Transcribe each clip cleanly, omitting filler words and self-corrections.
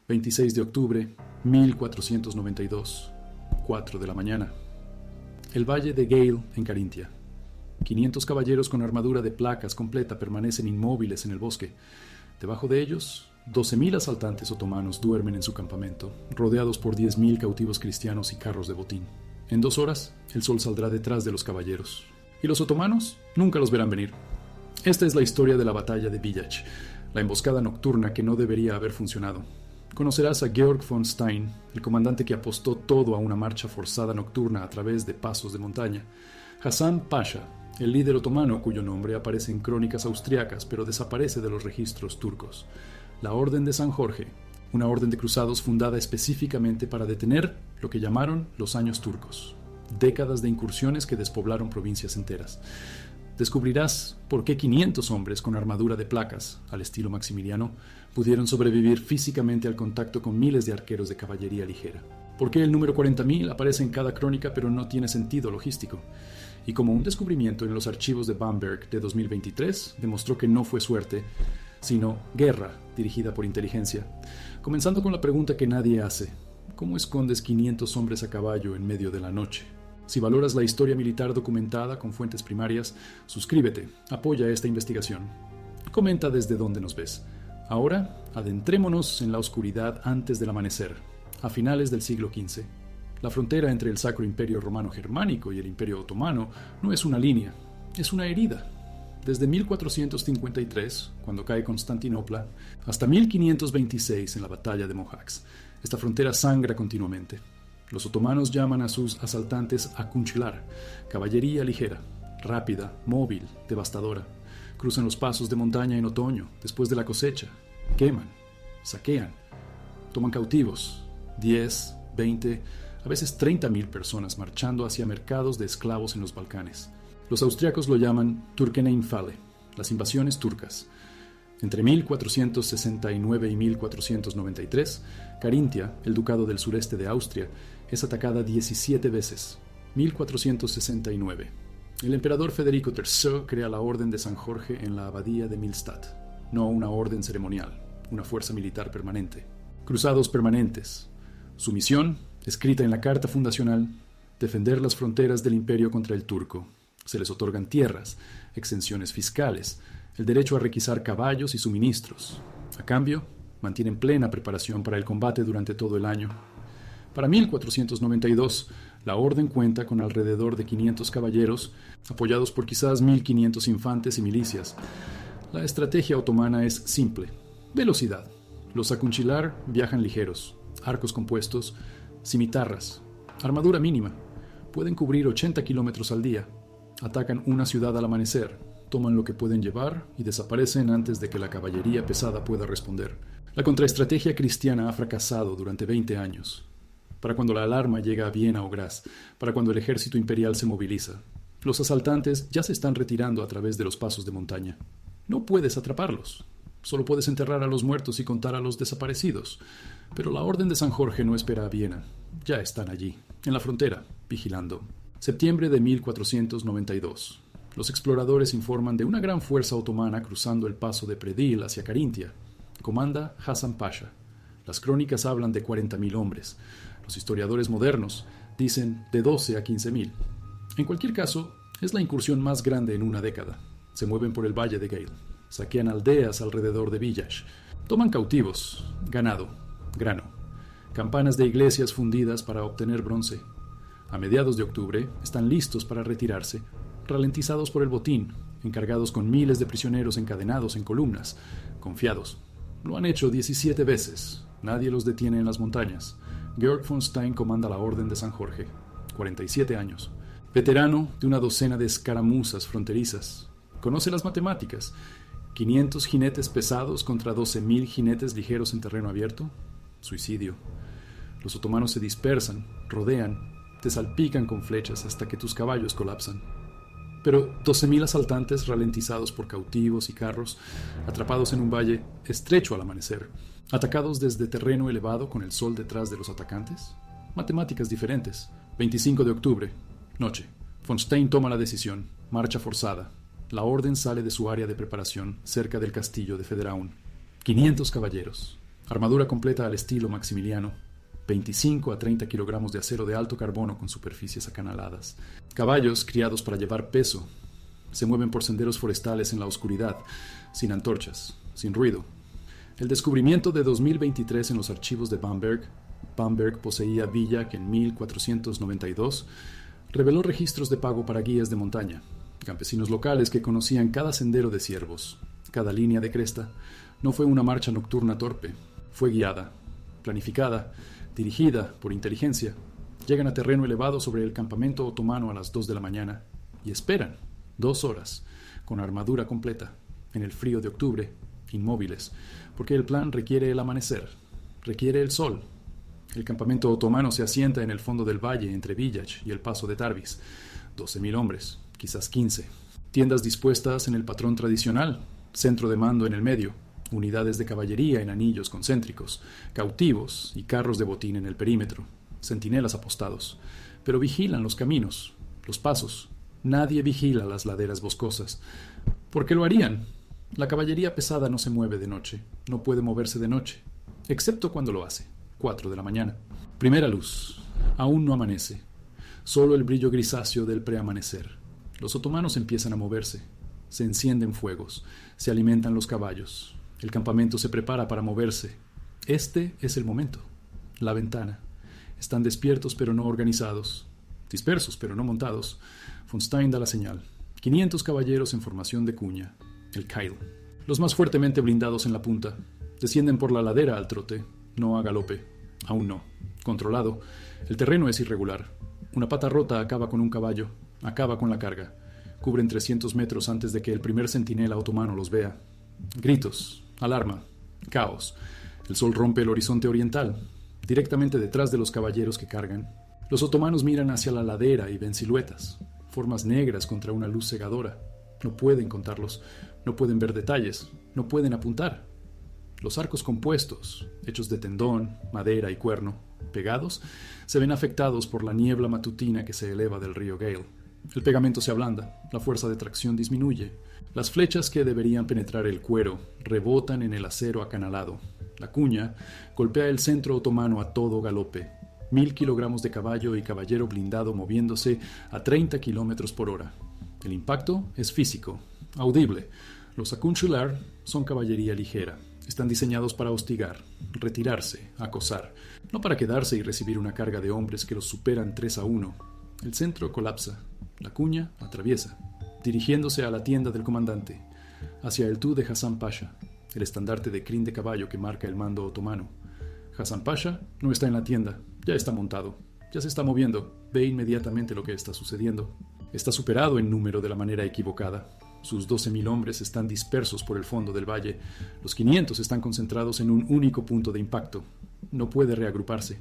26 de octubre, 1492, 4 de la mañana. El valle de Gale, en Carintia. 500 caballeros con armadura de placas completa permanecen inmóviles en el bosque. Debajo de ellos, 12.000 asaltantes otomanos duermen en su campamento, rodeados por 10.000 cautivos cristianos y carros de botín. En 2 horas, el sol saldrá detrás de los caballeros. Y los otomanos nunca los verán venir. Esta es la historia de la batalla de Villach, la emboscada nocturna que no debería haber funcionado. Conocerás a Georg von Stein, el comandante que apostó todo a una marcha forzada nocturna a través de pasos de montaña. Hasan Pasha, el líder otomano cuyo nombre aparece en crónicas austriacas pero desaparece de los registros turcos. La Orden de San Jorge, una orden de cruzados fundada específicamente para detener lo que llamaron los años turcos. Décadas de incursiones que despoblaron provincias enteras. Descubrirás por qué 500 hombres con armadura de placas, al estilo Maximiliano, pudieron sobrevivir físicamente al contacto con miles de arqueros de caballería ligera. Por qué el número 40.000 aparece en cada crónica pero no tiene sentido logístico. Y como un descubrimiento en los archivos de Bamberg de 2023 demostró que no fue suerte, sino guerra dirigida por inteligencia. Comenzando con la pregunta que nadie hace: ¿cómo escondes 500 hombres a caballo en medio de la noche? Si valoras la historia militar documentada con fuentes primarias, suscríbete, apoya esta investigación. Comenta desde dónde nos ves. Ahora, adentrémonos en la oscuridad antes del amanecer, a finales del siglo XV. La frontera entre el Sacro Imperio Romano Germánico y el Imperio Otomano no es una línea, es una herida. Desde 1453, cuando cae Constantinopla, hasta 1526 en la batalla de Mohacs, esta frontera sangra continuamente. Los otomanos llaman a sus asaltantes akunchlar, caballería ligera, rápida, móvil, devastadora. Cruzan los pasos de montaña en otoño, después de la cosecha, queman, saquean, toman cautivos, 10, 20, a veces 30.000 personas marchando hacia mercados de esclavos en los Balcanes. Los austriacos lo llaman Turkeneinfale, las invasiones turcas. Entre 1469 y 1493, Carintia, el ducado del sureste de Austria, es atacada 17 veces. 1469. El emperador Federico III crea la Orden de San Jorge en la abadía de Millstatt, no una orden ceremonial, una fuerza militar permanente. Cruzados permanentes. Su misión, escrita en la Carta Fundacional, defender las fronteras del imperio contra el turco. Se les otorgan tierras, exenciones fiscales, el derecho a requisar caballos y suministros. A cambio, mantienen plena preparación para el combate durante todo el año. Para 1492, la orden cuenta con alrededor de 500 caballeros, apoyados por quizás 1.500 infantes y milicias. La estrategia otomana es simple: velocidad. Los akunchilar viajan ligeros, arcos compuestos, cimitarras, armadura mínima. Pueden cubrir 80 kilómetros al día. Atacan una ciudad al amanecer, toman lo que pueden llevar y desaparecen antes de que la caballería pesada pueda responder. La contraestrategia cristiana ha fracasado durante 20 años. Para cuando la alarma llega a Viena o Graz, para cuando el ejército imperial se moviliza, los asaltantes ya se están retirando a través de los pasos de montaña. No puedes atraparlos. Solo puedes enterrar a los muertos y contar a los desaparecidos. Pero la Orden de San Jorge no espera a Viena. Ya están allí, en la frontera, vigilando. Septiembre de 1492. Los exploradores informan de una gran fuerza otomana cruzando el paso de Predil hacia Carintia. Comanda Hasan Pasha. Las crónicas hablan de 40.000 hombres. Los historiadores modernos dicen de 12 a 15.000. En cualquier caso, es la incursión más grande en una década. Se mueven por el valle de Gale. Saquean aldeas alrededor de Villach. Toman cautivos, ganado, grano. Campanas de iglesias fundidas para obtener bronce. A mediados de octubre están listos para retirarse, ralentizados por el botín, encargados con miles de prisioneros encadenados en columnas, confiados. Lo han hecho 17 veces. Nadie los detiene en las montañas. Georg von Stein comanda la Orden de San Jorge. 47 años. Veterano de una docena de escaramuzas fronterizas. Conoce las matemáticas. 500 jinetes pesados contra 12.000 jinetes ligeros en terreno abierto. Suicidio. Los otomanos se dispersan, rodean, te salpican con flechas hasta que tus caballos colapsan. Pero 12.000 asaltantes ralentizados por cautivos y carros, atrapados en un valle estrecho al amanecer, atacados desde terreno elevado con el sol detrás de los atacantes. Matemáticas diferentes. 25 de octubre, noche. Von Stein toma la decisión. Marcha forzada. La orden sale de su área de preparación cerca del castillo de Federaun. 500 caballeros. Armadura completa al estilo Maximiliano. 25 a 30 kilogramos de acero de alto carbono con superficies acanaladas. Caballos criados para llevar peso. Se mueven por senderos forestales en la oscuridad, sin antorchas, sin ruido. El descubrimiento de 2023 en los archivos de Bamberg. Bamberg poseía Villach en 1492. Reveló registros de pago para guías de montaña. Campesinos locales que conocían cada sendero de ciervos, cada línea de cresta. No fue una marcha nocturna torpe. Fue guiada, planificada, dirigida por inteligencia. Llegan a terreno elevado sobre el campamento otomano a las 2 de la mañana y esperan 2 horas, con armadura completa, en el frío de octubre, inmóviles, porque el plan requiere el amanecer, requiere el sol. El campamento otomano se asienta en el fondo del valle entre Villach y el paso de Tarbis. 12.000 hombres, quizás 15. Tiendas dispuestas en el patrón tradicional, centro de mando en el medio, unidades de caballería en anillos concéntricos, cautivos y carros de botín en el perímetro, centinelas apostados. Pero vigilan los caminos, los pasos. Nadie vigila las laderas boscosas. ¿Por qué lo harían? La caballería pesada no se mueve de noche, no puede moverse de noche, excepto cuando lo hace, 4 de la mañana. Primera luz. Aún no amanece. Solo el brillo grisáceo del preamanecer. Los otomanos empiezan a moverse. Se encienden fuegos. Se alimentan los caballos. El campamento se prepara para moverse. Este es el momento. La ventana. Están despiertos pero no organizados. Dispersos pero no montados. Von Stein da la señal. 500 caballeros en formación de cuña. El Keil. Los más fuertemente blindados en la punta. Descienden por la ladera al trote. No a galope. Aún no. Controlado. El terreno es irregular. Una pata rota acaba con un caballo. Acaba con la carga. Cubren 300 metros antes de que el primer centinela otomano los vea. Gritos. Alarma. Caos. El sol rompe el horizonte oriental. Directamente detrás de los caballeros que cargan. Los otomanos miran hacia la ladera y ven siluetas. Formas negras contra una luz cegadora. No pueden contarlos. No pueden ver detalles. No pueden apuntar. Los arcos compuestos, hechos de tendón, madera y cuerno, pegados, se ven afectados por la niebla matutina que se eleva del río Gale. El pegamento se ablanda, la fuerza de tracción disminuye. Las flechas que deberían penetrar el cuero rebotan en el acero acanalado. La cuña golpea el centro otomano a todo galope. 1.000 kilogramos de caballo y caballero blindado moviéndose a 30 kilómetros por hora. El impacto es físico, audible. Los Akunchular son caballería ligera. Están diseñados para hostigar, retirarse, acosar, no para quedarse y recibir una carga de hombres que los superan 3-1. El centro colapsa, la cuña atraviesa, dirigiéndose a la tienda del comandante, hacia el tú de Hasan Pasha, el estandarte de crin de caballo que marca el mando otomano. Hasan Pasha no está en la tienda, ya está montado, ya se está moviendo, ve inmediatamente lo que está sucediendo. Está superado en número de la manera equivocada. Sus 12.000 hombres están dispersos por el fondo del valle. Los 500 están concentrados en un único punto de impacto. No puede reagruparse.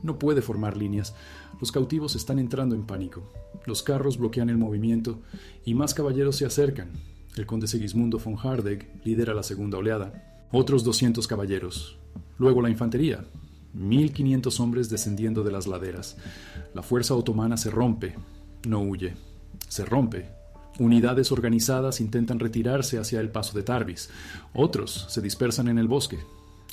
No puede formar líneas. Los cautivos están entrando en pánico. Los carros bloquean el movimiento y más caballeros se acercan. El conde Segismundo von Hardegg lidera la segunda oleada. Otros 200 caballeros. Luego la infantería. 1.500 hombres descendiendo de las laderas. La fuerza otomana se rompe. No huye. Se rompe. Unidades organizadas intentan retirarse hacia el paso de Tarbis. Otros se dispersan en el bosque.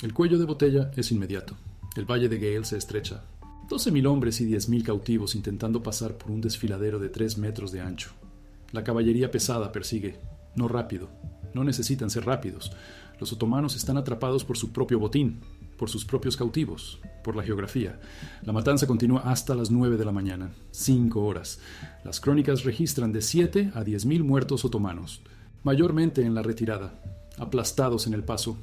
El cuello de botella es inmediato. El valle de Gale se estrecha. 12.000 hombres y 10.000 cautivos intentando pasar por un desfiladero de 3 metros de ancho. La caballería pesada persigue. No rápido. No necesitan ser rápidos. Los otomanos están atrapados por su propio botín, por sus propios cautivos, por la geografía. La matanza continúa hasta las 9 de la mañana, 5 horas. Las crónicas registran de 7 a 10.000 muertos otomanos, mayormente en la retirada, aplastados en el paso,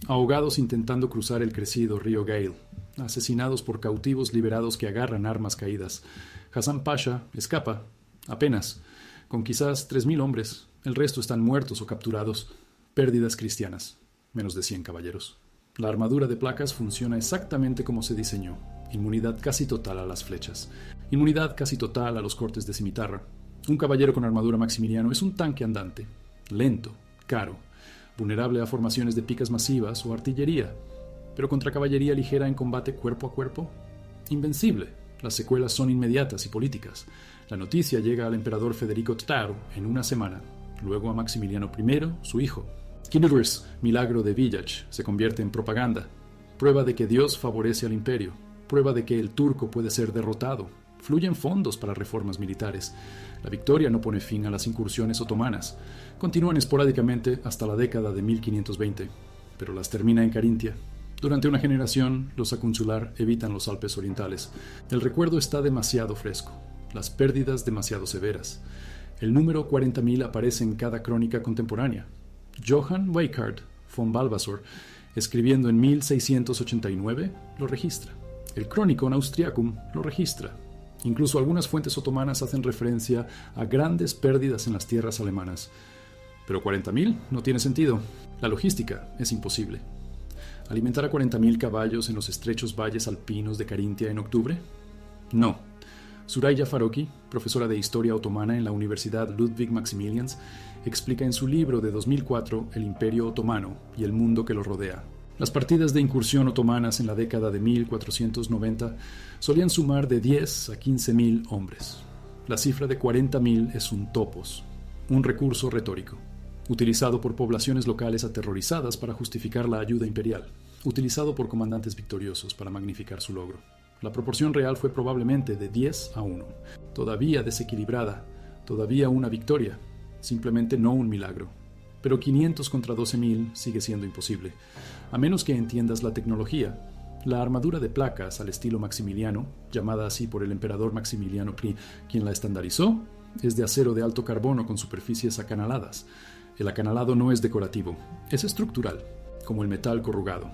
ahogados intentando cruzar el crecido río Gale, asesinados por cautivos liberados que agarran armas caídas. Hasan Pasha escapa, apenas, con quizás 3.000 hombres. El resto están muertos o capturados. Pérdidas cristianas, menos de 100 caballeros. La armadura de placas funciona exactamente como se diseñó. Inmunidad casi total a las flechas. Inmunidad casi total a los cortes de cimitarra. Un caballero con armadura Maximiliano es un tanque andante. Lento, caro, vulnerable a formaciones de picas masivas o artillería. Pero contra caballería ligera en combate cuerpo a cuerpo, invencible. Las secuelas son inmediatas y políticas. La noticia llega al emperador Federico Taro en una semana. Luego a Maximiliano I, su hijo. Knuders, milagro de Villach, se convierte en propaganda. Prueba de que Dios favorece al imperio. Prueba de que el turco puede ser derrotado. Fluyen fondos para reformas militares. La victoria no pone fin a las incursiones otomanas. Continúan esporádicamente hasta la década de 1520, pero las termina en Carintia. Durante una generación, los Akunchular evitan los Alpes orientales. El recuerdo está demasiado fresco, las pérdidas demasiado severas. El número 40.000 aparece en cada crónica contemporánea. Johann Weikart von Balbasor, escribiendo en 1689, lo registra. El Chronicon Austriacum lo registra. Incluso algunas fuentes otomanas hacen referencia a grandes pérdidas en las tierras alemanas. Pero 40.000 no tiene sentido. La logística es imposible. ¿Alimentar a 40.000 caballos en los estrechos valles alpinos de Carintia en octubre? No. Suraya Faroqui, profesora de Historia Otomana en la Universidad Ludwig Maximilians, explica en su libro de 2004 El Imperio Otomano y el mundo que lo rodea. Las partidas de incursión otomanas en la década de 1490 solían sumar de 10 a 15.000 hombres. La cifra de 40.000 es un topos, un recurso retórico, utilizado por poblaciones locales aterrorizadas para justificar la ayuda imperial, utilizado por comandantes victoriosos para magnificar su logro. La proporción real fue probablemente de 10 a 1, todavía desequilibrada, todavía una victoria, simplemente no un milagro. Pero 500 contra 12.000 sigue siendo imposible, a menos que entiendas la tecnología. La armadura de placas al estilo Maximiliano, llamada así por el emperador Maximiliano I, quien la estandarizó, es de acero de alto carbono con superficies acanaladas. El acanalado no es decorativo, es estructural, como el metal corrugado.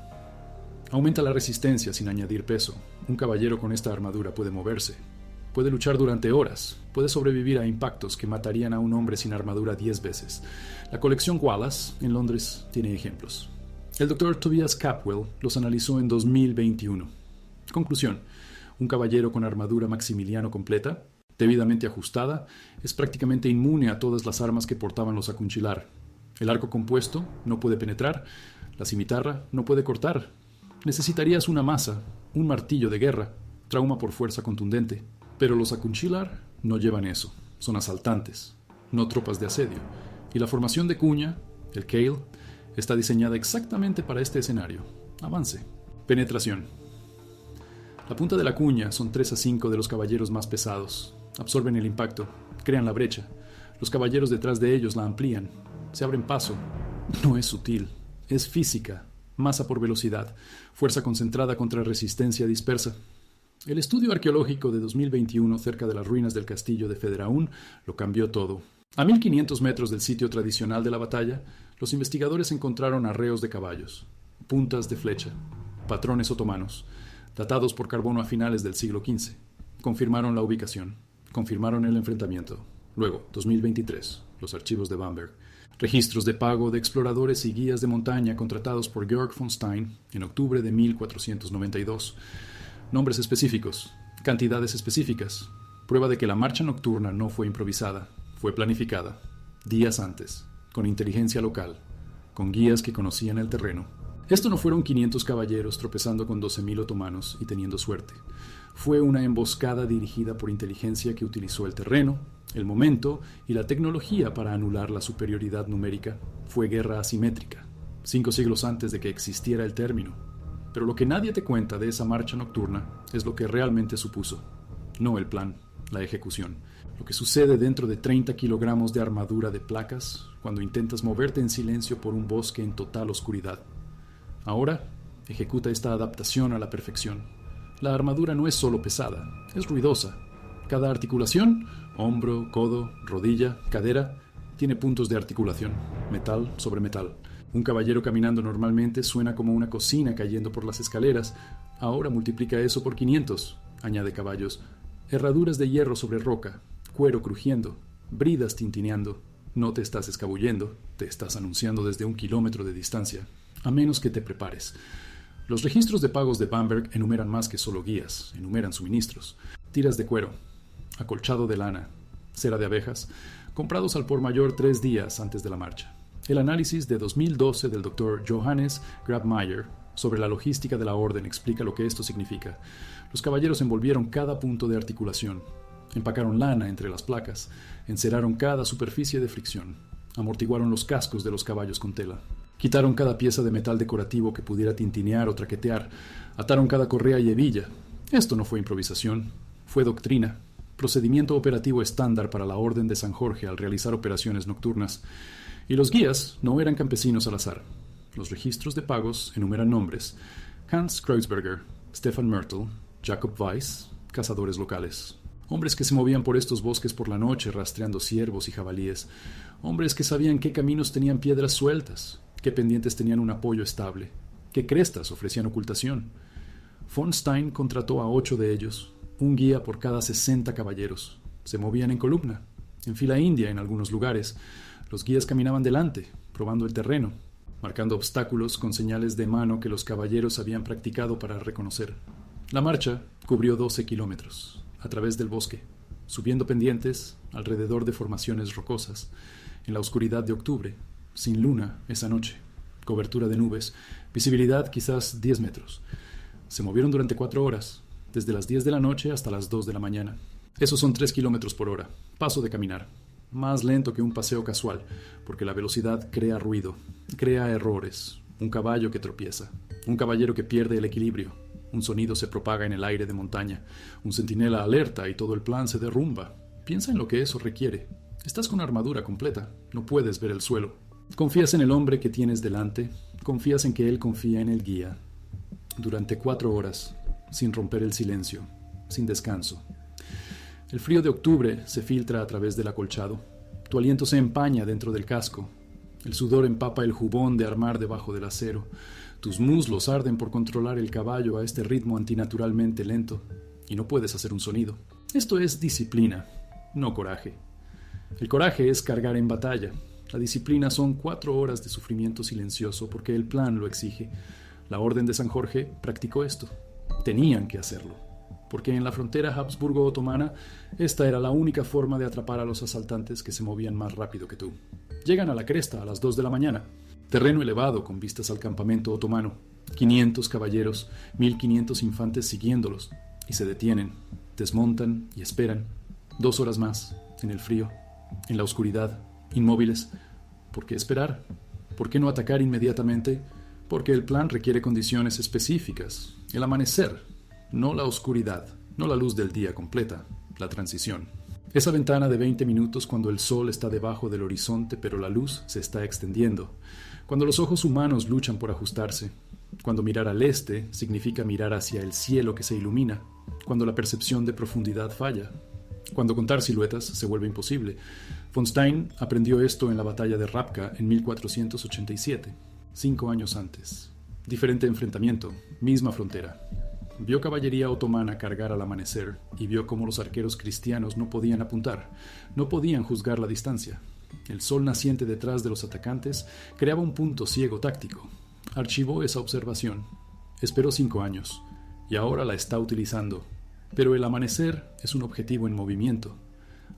Aumenta la resistencia sin añadir peso. Un caballero con esta armadura puede moverse. Puede luchar durante horas, puede sobrevivir a impactos que matarían a un hombre sin armadura 10 veces. La colección Wallace, en Londres, tiene ejemplos. El Dr. Tobias Capwell los analizó en 2021. Conclusión: un caballero con armadura Maximiliano completa, debidamente ajustada, es prácticamente inmune a todas las armas que portaban los Akunchilar. El arco compuesto no puede penetrar, la cimitarra no puede cortar. Necesitarías una maza, un martillo de guerra, trauma por fuerza contundente. Pero los Akunchilar no llevan eso. Son asaltantes, no tropas de asedio. Y la formación de cuña, el Kale, está diseñada exactamente para este escenario. Avance. Penetración. La punta de la cuña son 3 a 5 de los caballeros más pesados. Absorben el impacto, crean la brecha. Los caballeros detrás de ellos la amplían. Se abren paso. No es sutil, es física. Masa por velocidad, fuerza concentrada contra resistencia dispersa. El estudio arqueológico de 2021 cerca de las ruinas del castillo de Federaún lo cambió todo. A 1500 metros del sitio tradicional de la batalla, los investigadores encontraron arreos de caballos, puntas de flecha, patrones otomanos, datados por carbono a finales del siglo XV. Confirmaron la ubicación, confirmaron el enfrentamiento. Luego, 2023, los archivos de Bamberg. Registros de pago de exploradores y guías de montaña contratados por Georg von Stein en octubre de 1492. Nombres específicos, cantidades específicas, prueba de que la marcha nocturna no fue improvisada, fue planificada, días antes, con inteligencia local, con guías que conocían el terreno. Esto no fueron 500 caballeros tropezando con 12.000 otomanos y teniendo suerte. Fue una emboscada dirigida por inteligencia que utilizó el terreno, el momento y la tecnología para anular la superioridad numérica. Fue guerra asimétrica, 5 siglos antes de que existiera el término. Pero lo que nadie te cuenta de esa marcha nocturna es lo que realmente supuso. No el plan, la ejecución. Lo que sucede dentro de 30 kilogramos de armadura de placas cuando intentas moverte en silencio por un bosque en total oscuridad. Ahora, ejecuta esta adaptación a la perfección. La armadura no es solo pesada, es ruidosa. Cada articulación, hombro, codo, rodilla, cadera, tiene puntos de articulación, metal sobre metal. Un caballero caminando normalmente suena como una cocina cayendo por las escaleras. Ahora multiplica eso por 500, añade Caballos. Herraduras de hierro sobre roca, cuero crujiendo, bridas tintineando. No te estás escabullendo, te estás anunciando desde 1 kilómetro de distancia, a menos que te prepares. Los registros de pagos de Bamberg enumeran más que solo guías, enumeran suministros. Tiras de cuero, acolchado de lana, cera de abejas, comprados al por mayor 3 días antes de la marcha. El análisis de 2012 del Dr. Johannes Grabmaier sobre la logística de la orden explica lo que esto significa. Los caballeros envolvieron cada punto de articulación, empacaron lana entre las placas, enceraron cada superficie de fricción, amortiguaron los cascos de los caballos con tela. Quitaron cada pieza de metal decorativo que pudiera tintinear o traquetear. Ataron cada correa y hebilla. Esto no fue improvisación, fue doctrina, procedimiento operativo estándar para la Orden de San Jorge al realizar operaciones nocturnas. Y los guías no eran campesinos al azar. Los registros de pagos enumeran nombres: Hans Kreuzberger, Stefan Mertel, Jacob Weiss, cazadores locales. Hombres que se movían por estos bosques por la noche rastreando ciervos y jabalíes. Hombres que sabían qué caminos tenían piedras sueltas, qué pendientes tenían un apoyo estable, qué crestas ofrecían ocultación. Von Stein contrató a 8 de ellos, un guía por cada 60 caballeros. Se movían en columna, en fila india en algunos lugares. Los guías caminaban delante, probando el terreno, marcando obstáculos con señales de mano que los caballeros habían practicado para reconocer. La marcha cubrió 12 kilómetros, a través del bosque, subiendo pendientes, alrededor de formaciones rocosas, en la oscuridad de octubre, sin luna esa noche, cobertura de nubes, visibilidad quizás 10 metros. Se movieron durante 4 horas, desde las 10 de la noche hasta las 2 de la mañana. Esos son 3 kilómetros por hora, paso de caminar. Más lento que un paseo casual, porque la velocidad crea ruido, crea errores, un caballo que tropieza, un caballero que pierde el equilibrio, un sonido se propaga en el aire de montaña, un centinela alerta y todo el plan se derrumba. Piensa en lo que eso requiere. Estás con armadura completa, no puedes ver el suelo. Confías en el hombre que tienes delante, confías en que él confía en el guía. Durante 4 horas, sin romper el silencio, sin descanso. El frío de octubre se filtra a través del acolchado. Tu aliento se empaña dentro del casco. El sudor empapa el jubón de armar debajo del acero. Tus muslos arden por controlar el caballo a este ritmo antinaturalmente lento, y no puedes hacer un sonido. Esto es disciplina, no coraje. El coraje es cargar en batalla. La disciplina son 4 horas de sufrimiento silencioso porque el plan lo exige. La Orden de San Jorge practicó esto. Tenían que hacerlo, porque en la frontera Habsburgo-otomana esta era la única forma de atrapar a los asaltantes que se movían más rápido que tú. Llegan a la cresta a las 2 de la mañana. Terreno elevado con vistas al campamento otomano. 500 caballeros, 1500 infantes siguiéndolos. Y se detienen, desmontan y esperan. 2 horas más, en el frío, en la oscuridad, inmóviles. ¿Por qué esperar? ¿Por qué no atacar inmediatamente? Porque el plan requiere condiciones específicas. El amanecer, no la oscuridad, no la luz del día completa, la transición. Esa ventana de 20 minutos cuando el sol está debajo del horizonte pero la luz se está extendiendo. Cuando los ojos humanos luchan por ajustarse. Cuando mirar al este significa mirar hacia el cielo que se ilumina. Cuando la percepción de profundidad falla. Cuando contar siluetas se vuelve imposible. Von Stein aprendió esto en la batalla de Rabka en 1487, 5 años antes. Diferente enfrentamiento, misma frontera. Vio caballería otomana cargar al amanecer y vio cómo los arqueros cristianos no podían apuntar, no podían juzgar la distancia. El sol naciente detrás de los atacantes creaba un punto ciego táctico. Archivó esa observación. Esperó 5 años y ahora la está utilizando. Pero el amanecer es un objetivo en movimiento.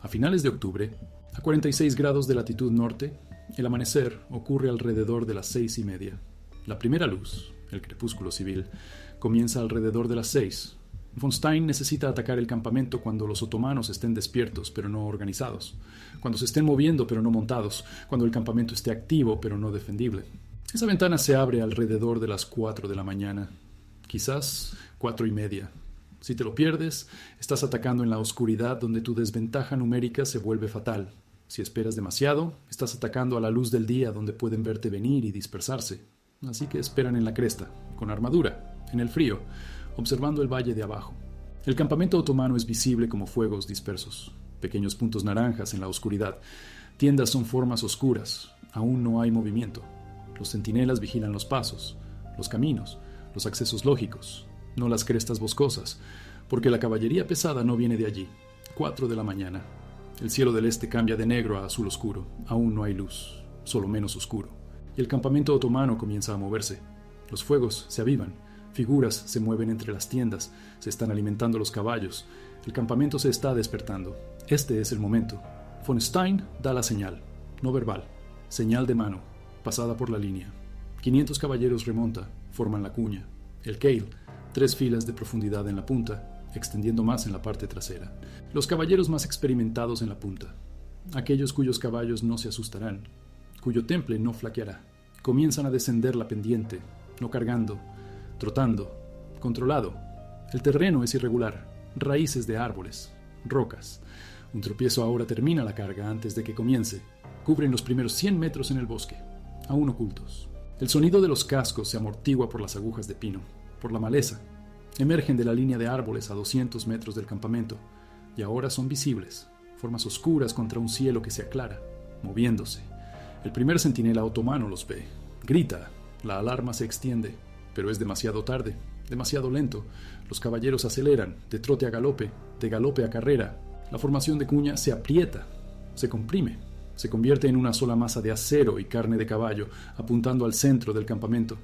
A finales de octubre, a 46 grados de latitud norte, el amanecer ocurre alrededor de las 6:30. La primera luz, el crepúsculo civil, comienza alrededor de las 6. Von Stein necesita atacar el campamento cuando los otomanos estén despiertos pero no organizados, cuando se estén moviendo pero no montados, cuando el campamento esté activo pero no defendible. Esa ventana se abre alrededor de las 4 de la mañana, quizás 4:30. Si te lo pierdes, estás atacando en la oscuridad donde tu desventaja numérica se vuelve fatal. Si esperas demasiado, estás atacando a la luz del día donde pueden verte venir y dispersarse. Así que esperan en la cresta, con armadura, en el frío, observando el valle de abajo. El campamento otomano es visible como fuegos dispersos, pequeños puntos naranjas en la oscuridad. Tiendas son formas oscuras, aún no hay movimiento. Los centinelas vigilan los pasos, los caminos, los accesos lógicos, no las crestas boscosas, porque la caballería pesada no viene de allí. 4 de la mañana. El cielo del este cambia de negro a azul oscuro. Aún no hay luz, solo menos oscuro. Y el campamento otomano comienza a moverse. Los fuegos se avivan. Figuras se mueven entre las tiendas. Se están alimentando los caballos. El campamento se está despertando. Este es el momento. Von Stein da la señal, no verbal. Señal de mano, pasada por la línea. 500 caballeros remonta, forman la cuña. El Keil, 3 filas de profundidad en la punta, extendiendo más en la parte trasera. Los caballeros más experimentados en la punta. Aquellos cuyos caballos no se asustarán, cuyo temple no flaqueará. Comienzan a descender la pendiente, no cargando, trotando, controlado. El terreno es irregular, raíces de árboles, rocas. Un tropiezo ahora termina la carga antes de que comience. Cubren los primeros 100 metros en el bosque, aún ocultos. El sonido de los cascos se amortigua por las agujas de pino, por la maleza. Emergen de la línea de árboles a 200 metros del campamento, y ahora son visibles, formas oscuras contra un cielo que se aclara, moviéndose. El primer centinela otomano los ve. Grita. La alarma se extiende, pero es demasiado tarde, demasiado lento. Los caballeros aceleran, de trote a galope, de galope a carrera. La formación de cuña se aprieta, se comprime, se convierte en una sola masa de acero y carne de caballo, apuntando al centro del campamento.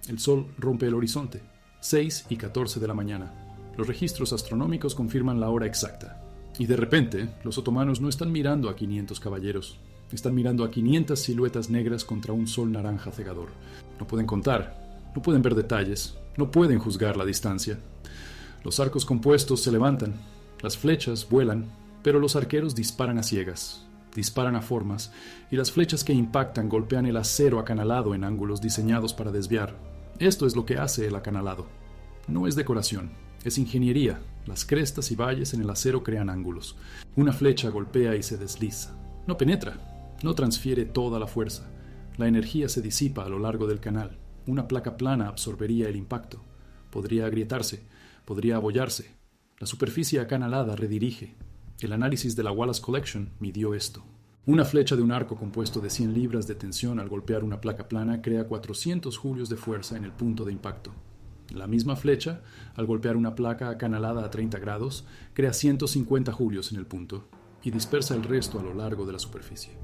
El sol rompe el horizonte. 6:14 de la mañana. Los registros astronómicos confirman la hora exacta. Y de repente, los otomanos no están mirando a 500 caballeros. Están mirando a 500 siluetas negras contra un sol naranja cegador. No pueden contar, no pueden ver detalles, no pueden juzgar la distancia. Los arcos compuestos se levantan, las flechas vuelan, pero los arqueros disparan a ciegas, disparan a formas, y las flechas que impactan golpean el acero acanalado en ángulos diseñados para desviar. Esto es lo que hace el acanalado. No es decoración, es ingeniería. Las crestas y valles en el acero crean ángulos. Una flecha golpea y se desliza. No penetra. No transfiere toda la fuerza. La energía se disipa a lo largo del canal. Una placa plana absorbería el impacto. Podría agrietarse, podría abollarse. La superficie acanalada redirige. El análisis de la Wallace Collection midió esto. Una flecha de un arco compuesto de 100 libras de tensión al golpear una placa plana crea 400 julios de fuerza en el punto de impacto. La misma flecha, al golpear una placa acanalada a 30 grados, crea 150 julios en el punto y dispersa el resto a lo largo de la superficie.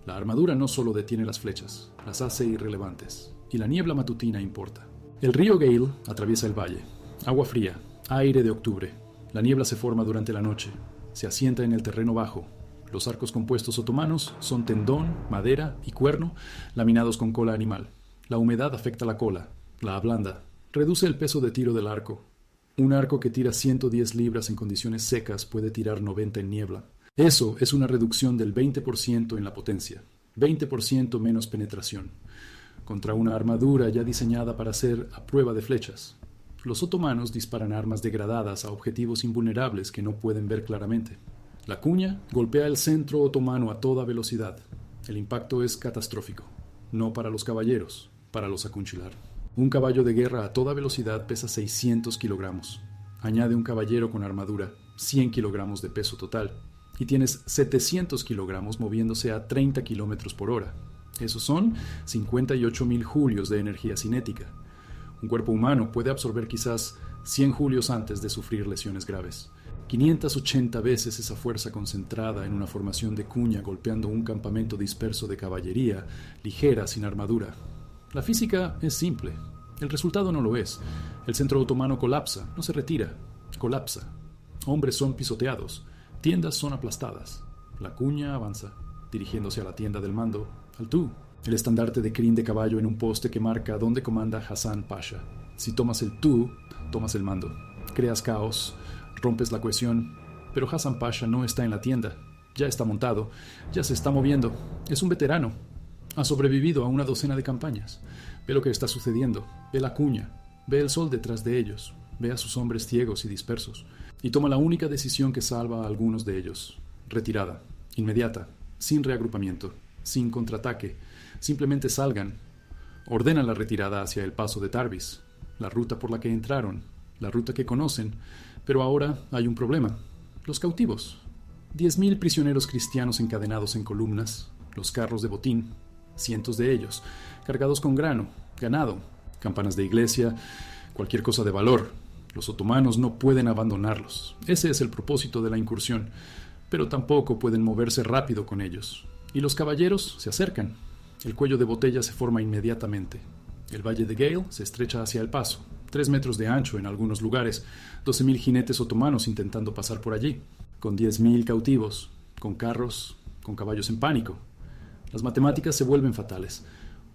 La armadura no solo detiene las flechas, las hace irrelevantes, y la niebla matutina importa. El río Gale atraviesa el valle. Agua fría, aire de octubre. La niebla se forma durante la noche, se asienta en el terreno bajo. Los arcos compuestos otomanos son tendón, madera y cuerno laminados con cola animal. La humedad afecta la cola, la ablanda, reduce el peso de tiro del arco. Un arco que tira 110 libras en condiciones secas puede tirar 90 en niebla. Eso es una reducción del 20% en la potencia, 20% menos penetración, contra una armadura ya diseñada para ser a prueba de flechas. Los otomanos disparan armas degradadas a objetivos invulnerables que no pueden ver claramente. La cuña golpea el centro otomano a toda velocidad. El impacto es catastrófico, no para los caballeros, para los acunchilar. Un caballo de guerra a toda velocidad pesa 600 kilogramos. Añade un caballero con armadura, 100 kilogramos de peso total. Y tienes 700 kilogramos moviéndose a 30 kilómetros por hora. Esos son 58.000 julios de energía cinética. Un cuerpo humano puede absorber quizás 100 julios antes de sufrir lesiones graves. 580 veces esa fuerza concentrada en una formación de cuña golpeando un campamento disperso de caballería, ligera, sin armadura. La física es simple. El resultado no lo es. El centro otomano colapsa, no se retira, colapsa. Hombres son pisoteados. Tiendas son aplastadas. La cuña avanza, dirigiéndose a la tienda del mando, al tú. El estandarte de crin de caballo en un poste que marca dónde comanda Hassan Pasha. Si tomas el tú, tomas el mando. Creas caos, rompes la cohesión, pero Hassan Pasha no está en la tienda. Ya está montado, ya se está moviendo. Es un veterano. Ha sobrevivido a una docena de campañas. Ve lo que está sucediendo. Ve la cuña. Ve el sol detrás de ellos. Ve a sus hombres ciegos y dispersos. Y toma la única decisión que salva a algunos de ellos. Retirada, inmediata, sin reagrupamiento, sin contraataque. Simplemente salgan. Ordenan la retirada hacia el paso de Tarvis, la ruta por la que entraron, la ruta que conocen. Pero ahora hay un problema. Los cautivos. 10.000 prisioneros cristianos encadenados en columnas, los carros de botín, cientos de ellos, cargados con grano, ganado, campanas de iglesia, cualquier cosa de valor. Los otomanos no pueden abandonarlos. Ese es el propósito de la incursión, pero tampoco pueden moverse rápido con ellos. Y los caballeros se acercan. El cuello de botella se forma inmediatamente. El valle de Gale se estrecha hacia el paso, 3 metros de ancho en algunos lugares, 12.000 jinetes otomanos intentando pasar por allí, con 10.000 cautivos, con carros, con caballos en pánico. Las matemáticas se vuelven fatales.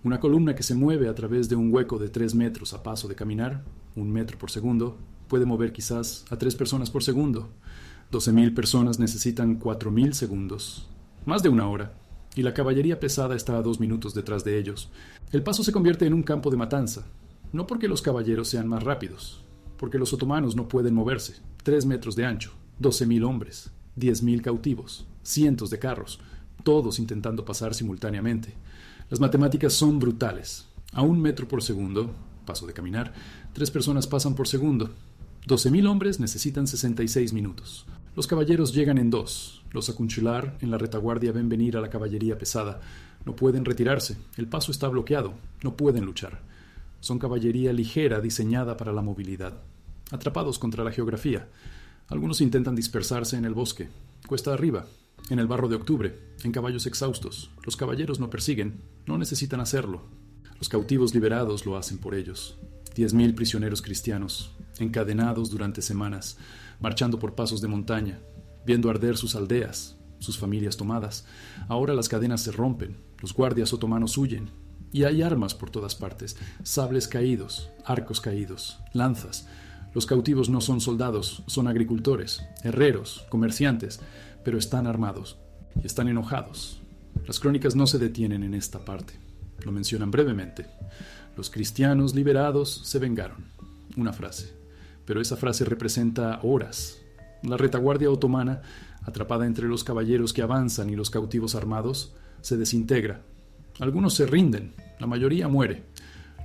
Una columna que se mueve a través de un hueco de 3 metros a paso de caminar, 1 metro por segundo, puede mover quizás a 3 personas por segundo. 12.000 personas necesitan 4.000 segundos, más de 1 hora. y la caballería pesada está a 2 minutos detrás de ellos. El paso se convierte en un campo de matanza, no porque los caballeros sean más rápidos, porque los otomanos no pueden moverse. 3 metros de ancho, 12.000 hombres, 10.000 cautivos, cientos de carros, todos intentando pasar simultáneamente. Las matemáticas son brutales. A 1 metro por segundo, paso de caminar, 3 personas pasan por segundo. 12.000 hombres necesitan 66 minutos. Los caballeros llegan en 2. Los acunchular en la retaguardia ven venir a la caballería pesada. No pueden retirarse. El paso está bloqueado. No pueden luchar. Son caballería ligera diseñada para la movilidad. Atrapados contra la geografía. Algunos intentan dispersarse en el bosque, cuesta arriba, en el barro de octubre, en caballos exhaustos. Los caballeros no persiguen, no necesitan hacerlo. Los cautivos liberados lo hacen por ellos. 10.000 prisioneros cristianos, encadenados durante semanas, marchando por pasos de montaña, viendo arder sus aldeas, sus familias tomadas. Ahora las cadenas se rompen, los guardias otomanos huyen, y hay armas por todas partes, sables caídos, arcos caídos, lanzas. Los cautivos no son soldados, son agricultores, herreros, comerciantes, pero están armados y están enojados. Las crónicas no se detienen en esta parte. Lo mencionan brevemente. Los cristianos liberados se vengaron. Una frase. Pero esa frase representa horas. La retaguardia otomana, atrapada entre los caballeros que avanzan y los cautivos armados, se desintegra. Algunos se rinden, la mayoría muere.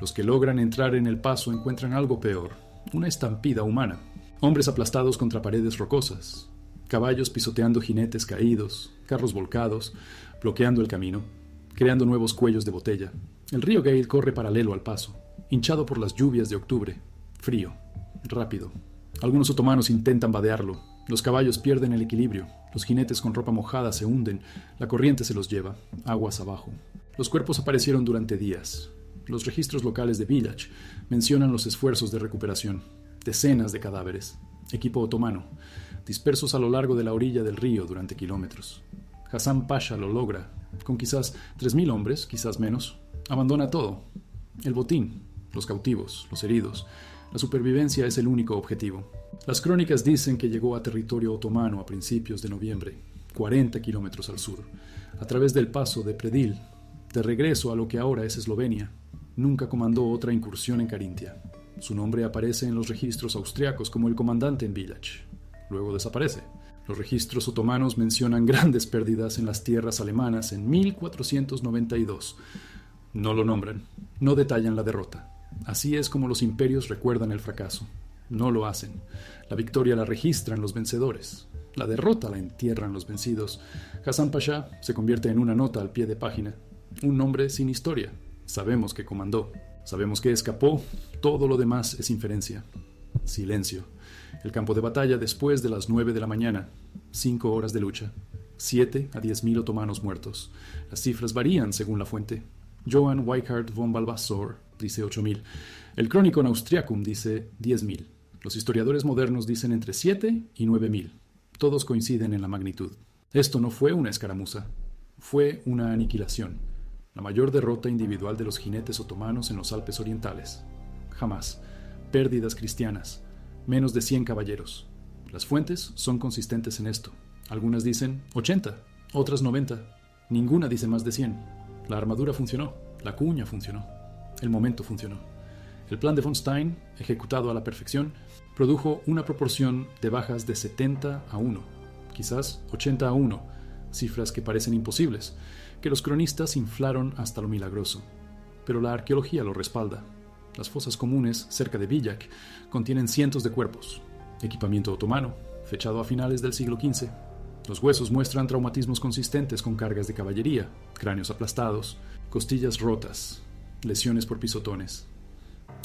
Los que logran entrar en el paso encuentran algo peor. Una estampida humana. Hombres aplastados contra paredes rocosas. Caballos pisoteando jinetes caídos. Carros volcados, bloqueando el camino, creando nuevos cuellos de botella. El río Gale corre paralelo al paso, hinchado por las lluvias de octubre. Frío, rápido. Algunos otomanos intentan vadearlo. Los caballos pierden el equilibrio. Los jinetes con ropa mojada se hunden. La corriente se los lleva, aguas abajo. Los cuerpos aparecieron durante días. Los registros locales de Village mencionan los esfuerzos de recuperación. Decenas de cadáveres. Equipo otomano, dispersos a lo largo de la orilla del río durante kilómetros. Hassan Pasha lo logra, con quizás 3.000 hombres, quizás menos. Abandona todo. El botín, los cautivos, los heridos. La supervivencia es el único objetivo. Las crónicas dicen que llegó a territorio otomano a principios de noviembre, 40 kilómetros al sur, a través del paso de Predil, de regreso a lo que ahora es Eslovenia. Nunca comandó otra incursión en Carintia. Su nombre aparece en los registros austriacos como el comandante en Villach. Luego desaparece. Los registros otomanos mencionan grandes pérdidas en las tierras alemanas en 1492. No lo nombran, no detallan la derrota. Así es como los imperios recuerdan el fracaso. No lo hacen. La victoria la registran los vencedores. La derrota la entierran los vencidos. Hassan Pasha se convierte en una nota al pie de página. Un nombre sin historia. Sabemos que comandó. Sabemos que escapó. Todo lo demás es inferencia. Silencio. El campo de batalla después de las 9 de la mañana. 5 horas de lucha. 7 a 10.000 otomanos muertos. Las cifras varían según la fuente. Johann Weichard von Balbassor dice 8.000. El Chronicon Austriacum dice 10.000. Los historiadores modernos dicen entre 7 y 9.000. Todos coinciden en la magnitud. Esto no fue una escaramuza. Fue una aniquilación. La mayor derrota individual de los jinetes otomanos en los Alpes orientales. Jamás. Pérdidas cristianas. Menos de 100 caballeros. Las fuentes son consistentes en esto. Algunas dicen 80, otras 90. Ninguna dice más de 100. La armadura funcionó. La cuña funcionó. El momento funcionó. El plan de von Stein, ejecutado a la perfección, produjo una proporción de bajas de 70 a 1, quizás 80 a 1, cifras que parecen imposibles, que los cronistas inflaron hasta lo milagroso. Pero la arqueología lo respalda. Las fosas comunes, cerca de Villach, contienen cientos de cuerpos. Equipamiento otomano, fechado a finales del siglo XV. Los huesos muestran traumatismos consistentes con cargas de caballería, cráneos aplastados, costillas rotas, lesiones por pisotones.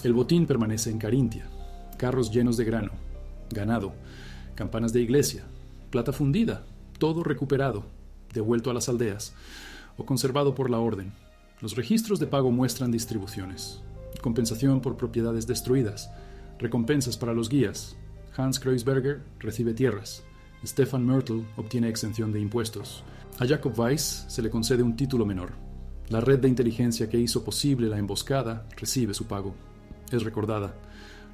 El botín permanece en Carintia. Carros llenos de grano, ganado, campanas de iglesia, plata fundida, todo recuperado, devuelto a las aldeas o conservado por la orden. Los registros de pago muestran distribuciones. Compensación por propiedades destruidas, recompensas para los guías. Hans Kreuzberger recibe tierras. Stefan Mörtel obtiene exención de impuestos. A Jacob Weiss se le concede un título menor. La red de inteligencia que hizo posible la emboscada recibe su pago. Es recordada.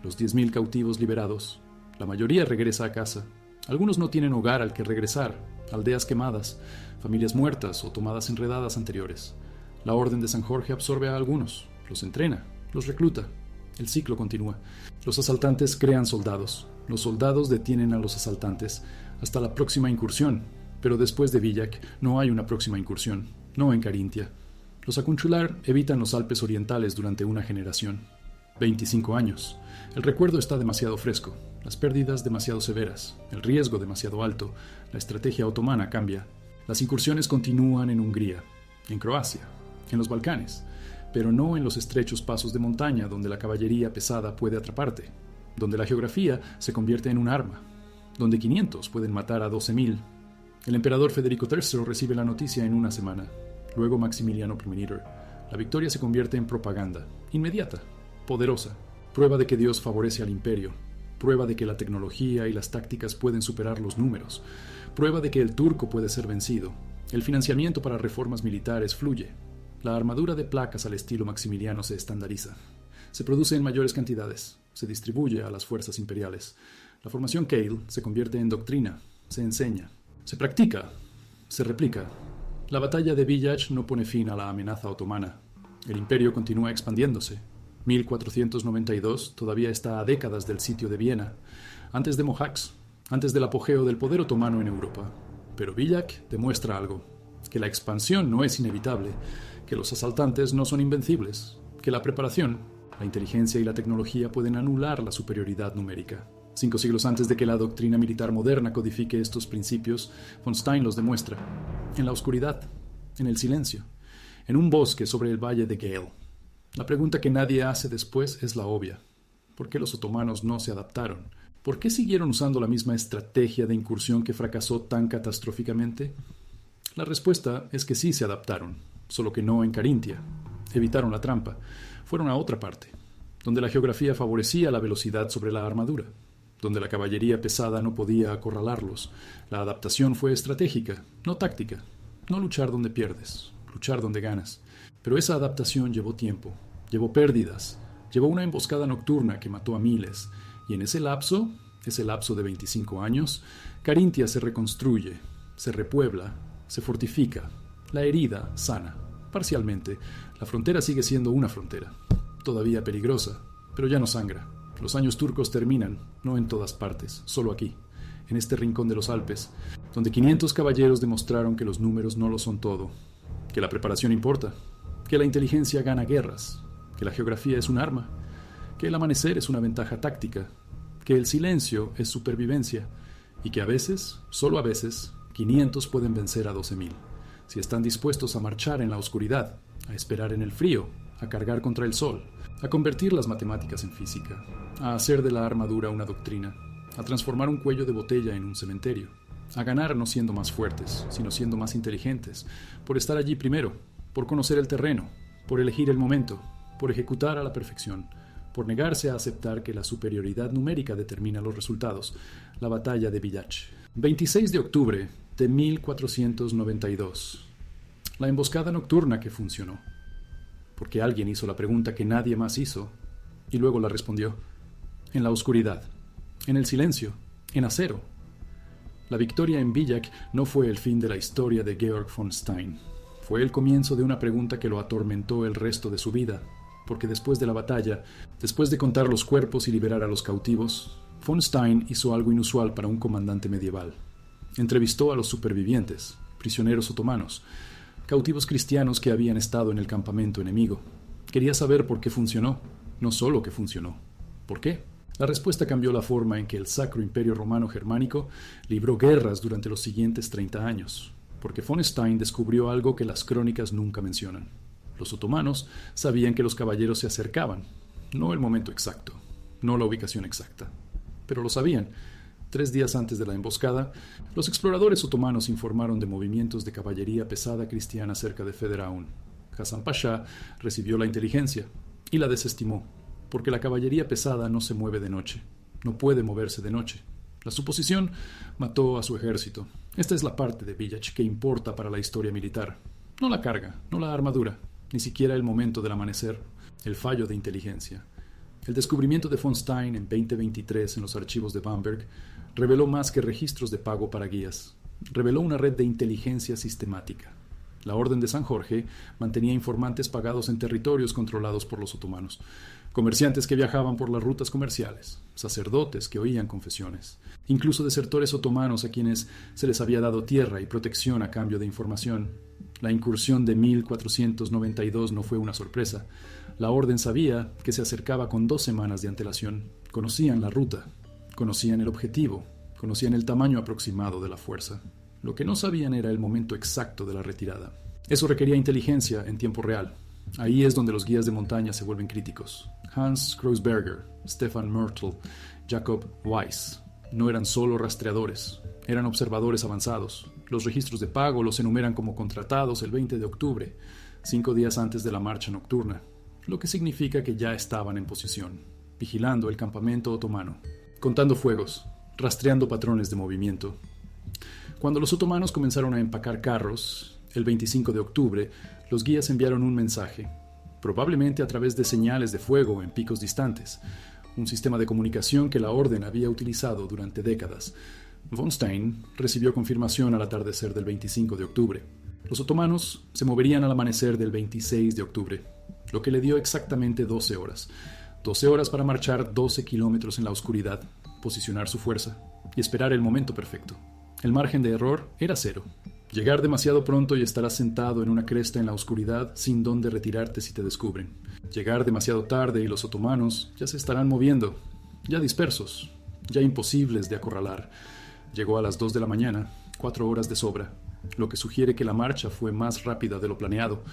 Los 10.000 cautivos liberados. La mayoría regresa a casa. Algunos no tienen hogar al que regresar, aldeas quemadas, familias muertas o tomadas enredadas anteriores. La Orden de San Jorge absorbe a algunos, los entrena, los recluta. El ciclo continúa. Los asaltantes crean soldados. Los soldados detienen a los asaltantes hasta la próxima incursión. Pero después de Villach no hay una próxima incursión, no en Carintia. Los Acunchular evitan los Alpes orientales durante una generación. 25 años. El recuerdo está demasiado fresco, las pérdidas demasiado severas, el riesgo demasiado alto, la estrategia otomana cambia. Las incursiones continúan en Hungría, en Croacia, en los Balcanes, pero no en los estrechos pasos de montaña donde la caballería pesada puede atraparte, donde la geografía se convierte en un arma, donde 500 pueden matar a 12.000. El emperador Federico III recibe la noticia en una semana, luego Maximiliano I. La victoria se convierte en propaganda, inmediata, poderosa, prueba de que Dios favorece al imperio, prueba de que la tecnología y las tácticas pueden superar los números, prueba de que el turco puede ser vencido, el financiamiento para reformas militares fluye, la armadura de placas al estilo maximiliano se estandariza, se produce en mayores cantidades, se distribuye a las fuerzas imperiales, la formación Keil se convierte en doctrina, se enseña, se practica, se replica. La batalla de Villach no pone fin a la amenaza otomana, el imperio continúa expandiéndose. 1492 todavía está a décadas del sitio de Viena, antes de Mohacs, antes del apogeo del poder otomano en Europa. Pero Villach demuestra algo, que la expansión no es inevitable, que los asaltantes no son invencibles, que la preparación, la inteligencia y la tecnología pueden anular la superioridad numérica. 5 siglos antes de que la doctrina militar moderna codifique estos principios, von Stein los demuestra, en la oscuridad, en el silencio, en un bosque sobre el valle de Gale. La pregunta que nadie hace después es la obvia. ¿Por qué los otomanos no se adaptaron? ¿Por qué siguieron usando la misma estrategia de incursión que fracasó tan catastróficamente? La respuesta es que sí se adaptaron, solo que no en Carintia. Evitaron la trampa. Fueron a otra parte, donde la geografía favorecía la velocidad sobre la armadura, donde la caballería pesada no podía acorralarlos. La adaptación fue estratégica, no táctica. No luchar donde pierdes, luchar donde ganas. Pero esa adaptación llevó tiempo, llevó pérdidas, llevó una emboscada nocturna que mató a miles, y en ese lapso de 25 años, Carintia se reconstruye, se repuebla, se fortifica, la herida sana, parcialmente. La frontera sigue siendo una frontera, todavía peligrosa, pero ya no sangra. Los años turcos terminan, no en todas partes, solo aquí, en este rincón de los Alpes, donde 500 caballeros demostraron que los números no lo son todo, que la preparación importa, que la inteligencia gana guerras, que la geografía es un arma, que el amanecer es una ventaja táctica, que el silencio es supervivencia y que a veces, solo a veces, 500 pueden vencer a 12.000, si están dispuestos a marchar en la oscuridad, a esperar en el frío, a cargar contra el sol, a convertir las matemáticas en física, a hacer de la armadura una doctrina, a transformar un cuello de botella en un cementerio, a ganar no siendo más fuertes, sino siendo más inteligentes, por estar allí primero, por conocer el terreno, por elegir el momento, por ejecutar a la perfección, por negarse a aceptar que la superioridad numérica determina los resultados. La batalla de Villach. 26 de octubre de 1492. La emboscada nocturna que funcionó. Porque alguien hizo la pregunta que nadie más hizo, y luego la respondió. En la oscuridad, en el silencio, en acero. La victoria en Villach no fue el fin de la historia de Georg von Stein. Fue el comienzo de una pregunta que lo atormentó el resto de su vida, porque después de la batalla, después de contar los cuerpos y liberar a los cautivos, von Stein hizo algo inusual para un comandante medieval. Entrevistó a los supervivientes, prisioneros otomanos, cautivos cristianos que habían estado en el campamento enemigo. Quería saber por qué funcionó, no solo que funcionó. ¿Por qué? La respuesta cambió la forma en que el Sacro Imperio Romano Germánico libró guerras durante los siguientes 30 años. Porque von Stein descubrió algo que las crónicas nunca mencionan. Los otomanos sabían que los caballeros se acercaban, no el momento exacto, no la ubicación exacta, pero lo sabían. 3 días antes de la emboscada, los exploradores otomanos informaron de movimientos de caballería pesada cristiana cerca de Federaun. Hasan Pasha recibió la inteligencia y la desestimó, porque la caballería pesada no se mueve de noche, no puede moverse de noche. La suposición mató a su ejército. Esta es la parte de Villach que importa para la historia militar. No la carga, no la armadura, ni siquiera el momento del amanecer, el fallo de inteligencia. El descubrimiento de von Stein en 2023 en los archivos de Bamberg reveló más que registros de pago para guías. Reveló una red de inteligencia sistemática. La Orden de San Jorge mantenía informantes pagados en territorios controlados por los otomanos, comerciantes que viajaban por las rutas comerciales, sacerdotes que oían confesiones, incluso desertores otomanos a quienes se les había dado tierra y protección a cambio de información. La incursión de 1492 no fue una sorpresa. La Orden sabía que se acercaba con 2 semanas de antelación. Conocían la ruta, conocían el objetivo, conocían el tamaño aproximado de la fuerza. Lo que no sabían era el momento exacto de la retirada. Eso requería inteligencia en tiempo real. Ahí es donde los guías de montaña se vuelven críticos. Hans Kreuzberger, Stefan Mörtel, Jacob Weiss no eran solo rastreadores, eran observadores avanzados. Los registros de pago los enumeran como contratados el 20 de octubre, 5 días antes de la marcha nocturna, lo que significa que ya estaban en posición, vigilando el campamento otomano, contando fuegos, rastreando patrones de movimiento. Cuando los otomanos comenzaron a empacar carros, el 25 de octubre, los guías enviaron un mensaje, probablemente a través de señales de fuego en picos distantes, un sistema de comunicación que la Orden había utilizado durante décadas. Von Stein recibió confirmación al atardecer del 25 de octubre. Los otomanos se moverían al amanecer del 26 de octubre, lo que le dio exactamente 12 horas. 12 horas para marchar 12 kilómetros en la oscuridad, posicionar su fuerza y esperar el momento perfecto. El margen de error era 0. Llegar demasiado pronto y estarás sentado en una cresta en la oscuridad sin dónde retirarte si te descubren. Llegar demasiado tarde y los otomanos ya se estarán moviendo, ya dispersos, ya imposibles de acorralar. Llegó a las 2 de la mañana, 4 horas de sobra, lo que sugiere que la marcha fue más rápida de lo planeado,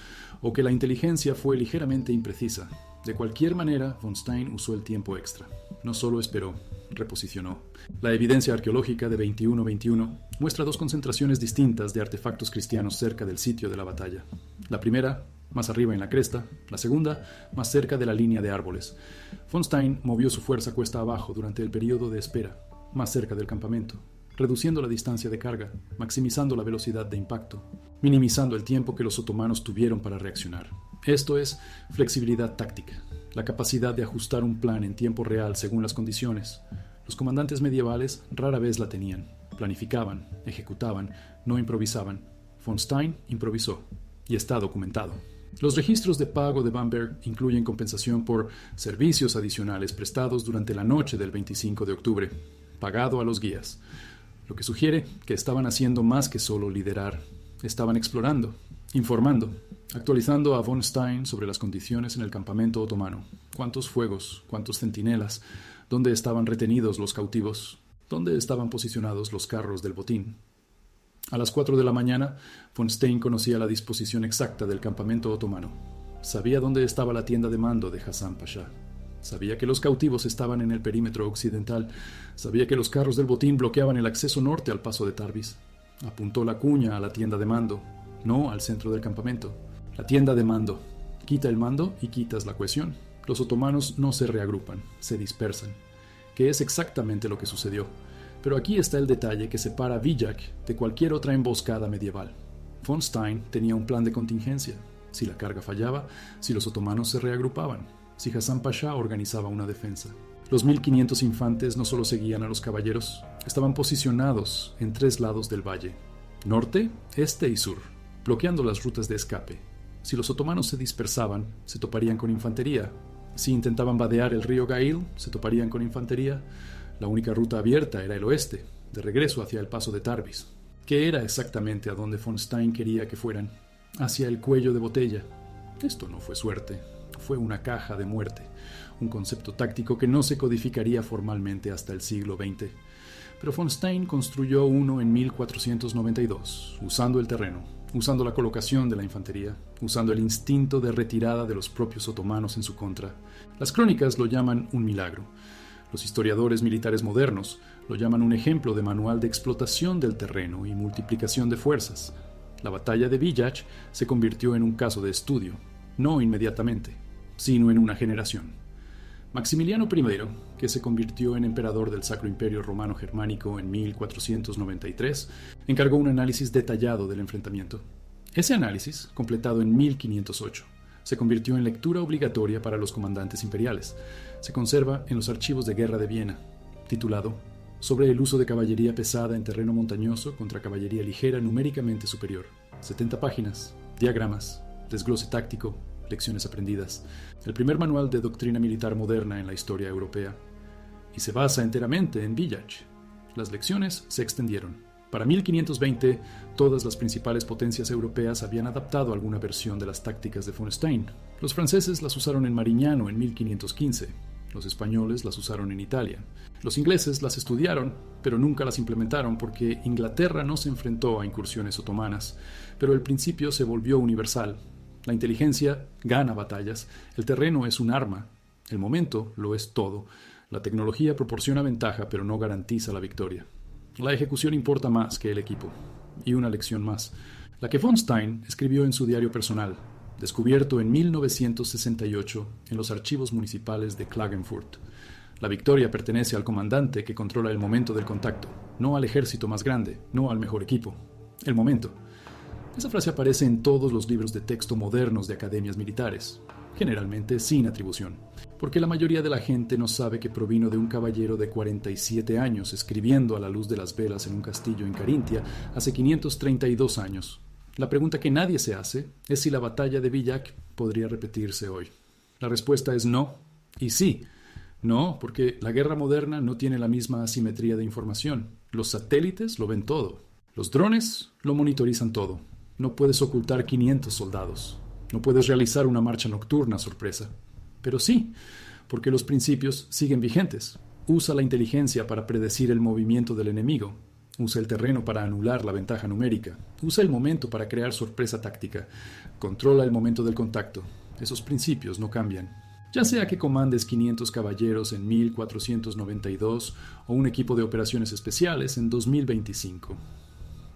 o que la inteligencia fue ligeramente imprecisa. De cualquier manera, von Stein usó el tiempo extra. No solo esperó, reposicionó. La evidencia arqueológica de 21-21 muestra 2 concentraciones distintas de artefactos cristianos cerca del sitio de la batalla. La primera, más arriba en la cresta, la segunda, más cerca de la línea de árboles. Von Stein movió su fuerza cuesta abajo durante el periodo de espera, más cerca del campamento, reduciendo la distancia de carga, maximizando la velocidad de impacto, minimizando el tiempo que los otomanos tuvieron para reaccionar. Esto es flexibilidad táctica, la capacidad de ajustar un plan en tiempo real según las condiciones. Los comandantes medievales rara vez la tenían. Planificaban, ejecutaban, no improvisaban. Von Stein improvisó, y está documentado. Los registros de pago de Bamberg incluyen compensación por servicios adicionales prestados durante la noche del 25 de octubre, pagado a los guías, lo que sugiere que estaban haciendo más que solo liderar. Estaban explorando, informando, actualizando a von Stein sobre las condiciones en el campamento otomano. Cuántos fuegos, cuántos centinelas, dónde estaban retenidos los cautivos, dónde estaban posicionados los carros del botín. A las 4 de la mañana, von Stein conocía la disposición exacta del campamento otomano. Sabía dónde estaba la tienda de mando de Hasan Pasha. Sabía que los cautivos estaban en el perímetro occidental. Sabía que los carros del botín bloqueaban el acceso norte al paso de Tarbis. Apuntó la cuña a la tienda de mando, no al centro del campamento. La tienda de mando. Quita el mando y quitas la cohesión. Los otomanos no se reagrupan, se dispersan, que es exactamente lo que sucedió. Pero aquí está el detalle que separa Villach de cualquier otra emboscada medieval. Von Stein tenía un plan de contingencia. Si la carga fallaba, si los otomanos se reagrupaban, si Hasan Pasha organizaba una defensa. Los 1500 infantes no solo seguían a los caballeros, estaban posicionados en 3 lados del valle, norte, este y sur, bloqueando las rutas de escape. Si los otomanos se dispersaban, se toparían con infantería. Si intentaban vadear el río Gail, se toparían con infantería. La única ruta abierta era el oeste, de regreso hacia el paso de Tarbis, que era exactamente a donde von Stein quería que fueran, hacia el cuello de botella. Esto no fue suerte, fue una caja de muerte, un concepto táctico que no se codificaría formalmente hasta el siglo XX. Pero von Stein construyó uno en 1492, usando el terreno, usando la colocación de la infantería, usando el instinto de retirada de los propios otomanos en su contra. Las crónicas lo llaman un milagro. Los historiadores militares modernos lo llaman un ejemplo de manual de explotación del terreno y multiplicación de fuerzas. La batalla de Villach se convirtió en un caso de estudio, no inmediatamente, sino en una generación. Maximiliano I, que se convirtió en emperador del Sacro Imperio Romano Germánico en 1493, encargó un análisis detallado del enfrentamiento. Ese análisis, completado en 1508, se convirtió en lectura obligatoria para los comandantes imperiales. se conserva en los archivos de guerra de Viena, titulado Sobre el uso de caballería pesada en terreno montañoso contra caballería ligera numéricamente superior. 70 páginas, diagramas, desglose táctico, lecciones aprendidas. El primer manual de doctrina militar moderna en la historia europea. Y se basa enteramente en Villach. Las lecciones se extendieron. Para 1520, todas las principales potencias europeas habían adaptado alguna versión de las tácticas de von Stein. Los franceses las usaron en Marignano en 1515. Los españoles las usaron en Italia. Los ingleses las estudiaron, pero nunca las implementaron porque Inglaterra no se enfrentó a incursiones otomanas, pero el principio se volvió universal. La inteligencia gana batallas, el terreno es un arma, el momento lo es todo. La tecnología proporciona ventaja, pero no garantiza la victoria. La ejecución importa más que el equipo. Y una lección más, la que von Stein escribió en su diario personal, descubierto en 1968 en los archivos municipales de Klagenfurt. La victoria pertenece al comandante que controla el momento del contacto, no al ejército más grande, no al mejor equipo. El momento. Esa frase aparece en todos los libros de texto modernos de academias militares, generalmente sin atribución, porque la mayoría de la gente no sabe que provino de un caballero de 47 años escribiendo a la luz de las velas en un castillo en Carintia hace 532 años. La pregunta que nadie se hace es si la batalla de Villach podría repetirse hoy. La respuesta es no y sí. No, porque la guerra moderna no tiene la misma asimetría de información. Los satélites lo ven todo. Los drones lo monitorizan todo. No puedes ocultar 500 soldados. No puedes realizar una marcha nocturna sorpresa. Pero sí, porque los principios siguen vigentes. Usa la inteligencia para predecir el movimiento del enemigo. Usa el terreno para anular la ventaja numérica. Usa el momento para crear sorpresa táctica. Controla el momento del contacto. Esos principios no cambian. Ya sea que comandes 500 caballeros en 1492 o un equipo de operaciones especiales en 2025.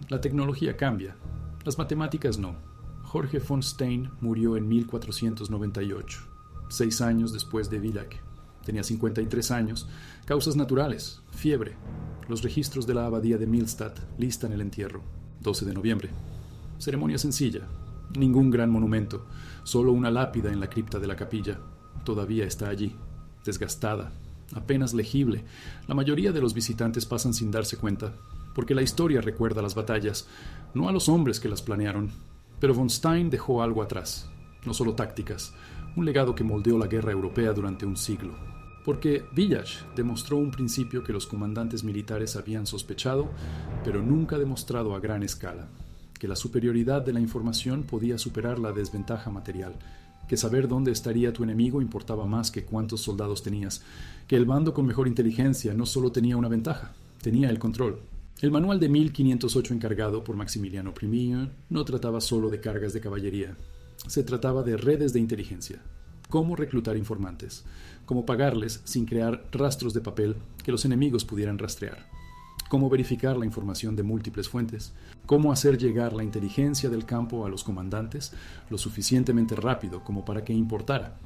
La tecnología cambia. Las matemáticas no. Jorge von Stein murió en 1498, 6 años después de Villach. Tenía 53 años, causas naturales, fiebre. Los registros de la abadía de Millstatt listan el entierro, 12 de noviembre. Ceremonia sencilla, ningún gran monumento, solo una lápida en la cripta de la capilla. Todavía está allí, desgastada, apenas legible. La mayoría de los visitantes pasan sin darse cuenta, porque la historia recuerda las batallas, no a los hombres que las planearon. Pero von Stein dejó algo atrás, no solo tácticas, un legado que moldeó la guerra europea durante un siglo. Porque Villach demostró un principio que los comandantes militares habían sospechado, pero nunca demostrado a gran escala, que la superioridad de la información podía superar la desventaja material, que saber dónde estaría tu enemigo importaba más que cuántos soldados tenías, que el bando con mejor inteligencia no solo tenía una ventaja, tenía el control. El manual de 1508 encargado por Maximiliano I no trataba solo de cargas de caballería, se trataba de redes de inteligencia, cómo reclutar informantes, cómo pagarles sin crear rastros de papel que los enemigos pudieran rastrear, cómo verificar la información de múltiples fuentes, cómo hacer llegar la inteligencia del campo a los comandantes lo suficientemente rápido como para que importara.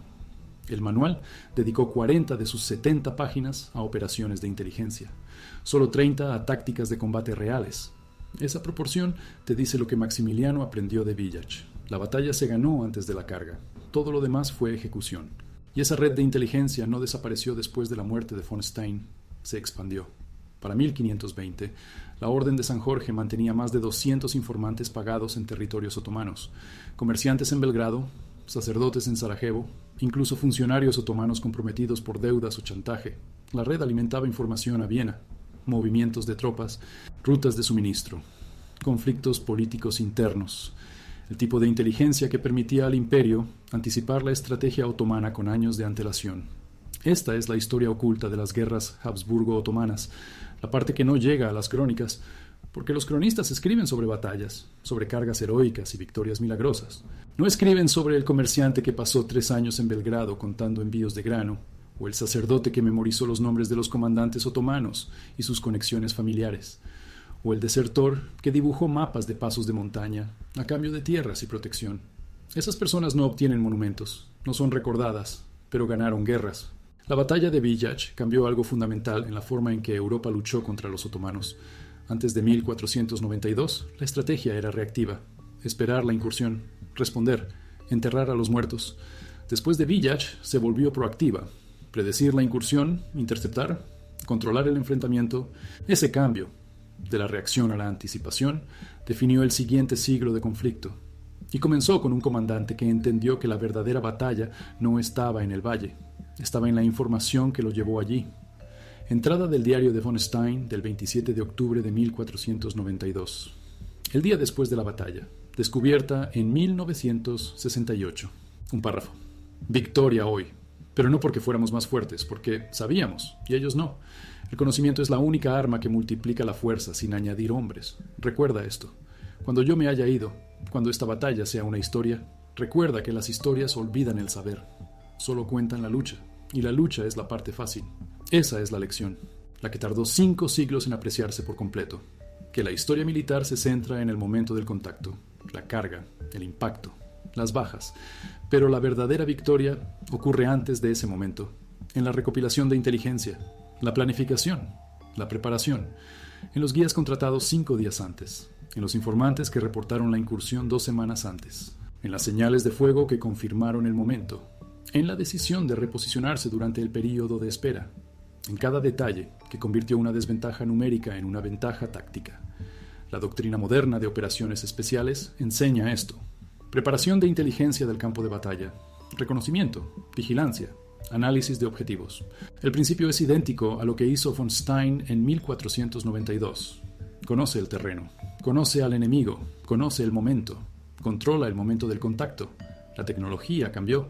El manual dedicó 40 de sus 70 páginas a operaciones de inteligencia, solo 30 a tácticas de combate reales. Esa proporción te dice lo que Maximiliano aprendió de Villach. La batalla se ganó antes de la carga, todo lo demás fue ejecución. Y esa red de inteligencia no desapareció después de la muerte de von Stein, se expandió. Para 1520, la Orden de San Jorge mantenía más de 200 informantes pagados en territorios otomanos, comerciantes en Belgrado, sacerdotes en Sarajevo, incluso funcionarios otomanos comprometidos por deudas o chantaje. La red alimentaba información a Viena, movimientos de tropas, rutas de suministro, conflictos políticos internos, el tipo de inteligencia que permitía al imperio anticipar la estrategia otomana con años de antelación. Esta es la historia oculta de las guerras Habsburgo-otomanas, la parte que no llega a las crónicas, porque los cronistas escriben sobre batallas, sobre cargas heroicas y victorias milagrosas. No escriben sobre el comerciante que pasó 3 años en Belgrado contando envíos de grano, o el sacerdote que memorizó los nombres de los comandantes otomanos y sus conexiones familiares, o el desertor que dibujó mapas de pasos de montaña a cambio de tierras y protección. Esas personas no obtienen monumentos, no son recordadas, pero ganaron guerras. La batalla de Villach cambió algo fundamental en la forma en que Europa luchó contra los otomanos. Antes de 1492, la estrategia era reactiva, esperar la incursión, responder, enterrar a los muertos. Después de Villach se volvió proactiva, predecir la incursión, interceptar, controlar el enfrentamiento. Ese cambio, de la reacción a la anticipación, definió el siguiente siglo de conflicto. Y comenzó con un comandante que entendió que la verdadera batalla no estaba en el valle, estaba en la información que lo llevó allí. Entrada del diario de von Stein del 27 de octubre de 1492. El día después de la batalla, descubierta en 1968. Un párrafo. Victoria hoy. Pero no porque fuéramos más fuertes, porque sabíamos, y ellos no. El conocimiento es la única arma que multiplica la fuerza sin añadir hombres. Recuerda esto. Cuando yo me haya ido, cuando esta batalla sea una historia, recuerda que las historias olvidan el saber. Solo cuentan la lucha, y la lucha es la parte fácil. Esa es la lección, la que tardó 5 siglos en apreciarse por completo. Que la historia militar se centra en el momento del contacto, la carga, el impacto, las bajas. Pero la verdadera victoria ocurre antes de ese momento, en la recopilación de inteligencia, la planificación, la preparación, en los guías contratados 5 días antes, en los informantes que reportaron la incursión 2 semanas antes, en las señales de fuego que confirmaron el momento, en la decisión de reposicionarse durante el período de espera, en cada detalle que convirtió una desventaja numérica en una ventaja táctica. La doctrina moderna de operaciones especiales enseña esto. Preparación de inteligencia del campo de batalla, reconocimiento, vigilancia, análisis de objetivos. El principio es idéntico a lo que hizo von Stein en 1492. Conoce el terreno, conoce al enemigo, conoce el momento, controla el momento del contacto. La tecnología cambió,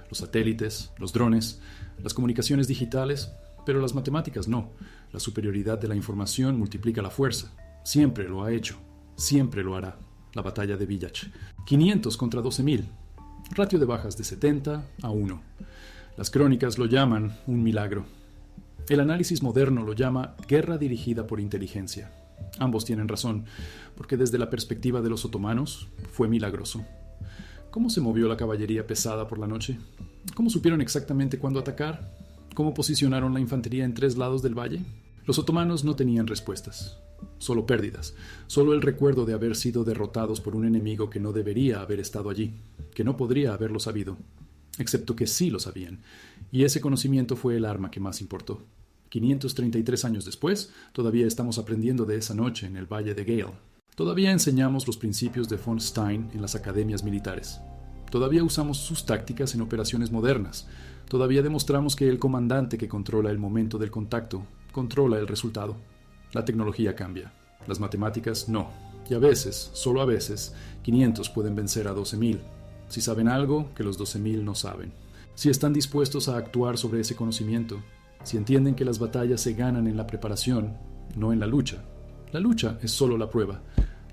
los satélites, los drones, las comunicaciones digitales, pero las matemáticas no. La superioridad de la información multiplica la fuerza. Siempre lo ha hecho, siempre lo hará. La batalla de Villach. 500 contra 12.000. Ratio de bajas de 70 a 1. Las crónicas lo llaman un milagro. El análisis moderno lo llama guerra dirigida por inteligencia. Ambos tienen razón, porque desde la perspectiva de los otomanos fue milagroso. ¿Cómo se movió la caballería pesada por la noche? ¿Cómo supieron exactamente cuándo atacar? ¿Cómo posicionaron la infantería en 3 lados del valle? Los otomanos no tenían respuestas. Solo pérdidas, solo el recuerdo de haber sido derrotados por un enemigo que no debería haber estado allí, que no podría haberlo sabido, excepto que sí lo sabían, y ese conocimiento fue el arma que más importó. 533 años después, todavía estamos aprendiendo de esa noche en el Valle de Gale. Todavía enseñamos los principios de von Stein en las academias militares. Todavía usamos sus tácticas en operaciones modernas. Todavía demostramos que el comandante que controla el momento del contacto controla el resultado. La tecnología cambia, las matemáticas no, y a veces, solo a veces, 500 pueden vencer a 12.000. Si saben algo que los 12.000 no saben. Si están dispuestos a actuar sobre ese conocimiento, si entienden que las batallas se ganan en la preparación, no en la lucha. La lucha es solo la prueba,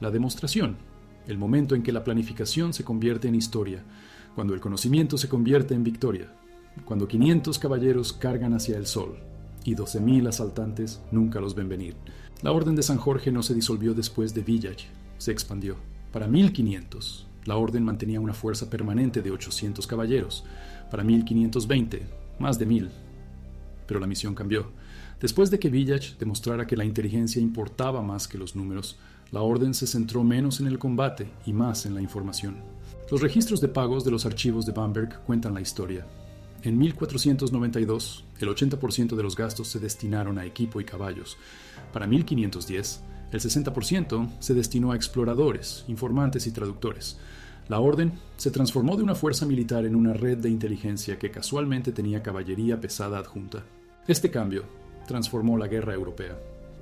la demostración, el momento en que la planificación se convierte en historia, cuando el conocimiento se convierte en victoria, cuando 500 caballeros cargan hacia el sol y 12.000 asaltantes nunca los ven venir. La Orden de San Jorge no se disolvió después de Villach, se expandió. Para 1.500, la Orden mantenía una fuerza permanente de 800 caballeros. Para 1.520, más de 1.000. Pero la misión cambió. Después de que Villach demostrara que la inteligencia importaba más que los números, la Orden se centró menos en el combate y más en la información. Los registros de pagos de los archivos de Bamberg cuentan la historia. En 1492, el 80% de los gastos se destinaron a equipo y caballos. Para 1510, el 60% se destinó a exploradores, informantes y traductores. La Orden se transformó de una fuerza militar en una red de inteligencia que casualmente tenía caballería pesada adjunta. Este cambio transformó la guerra europea.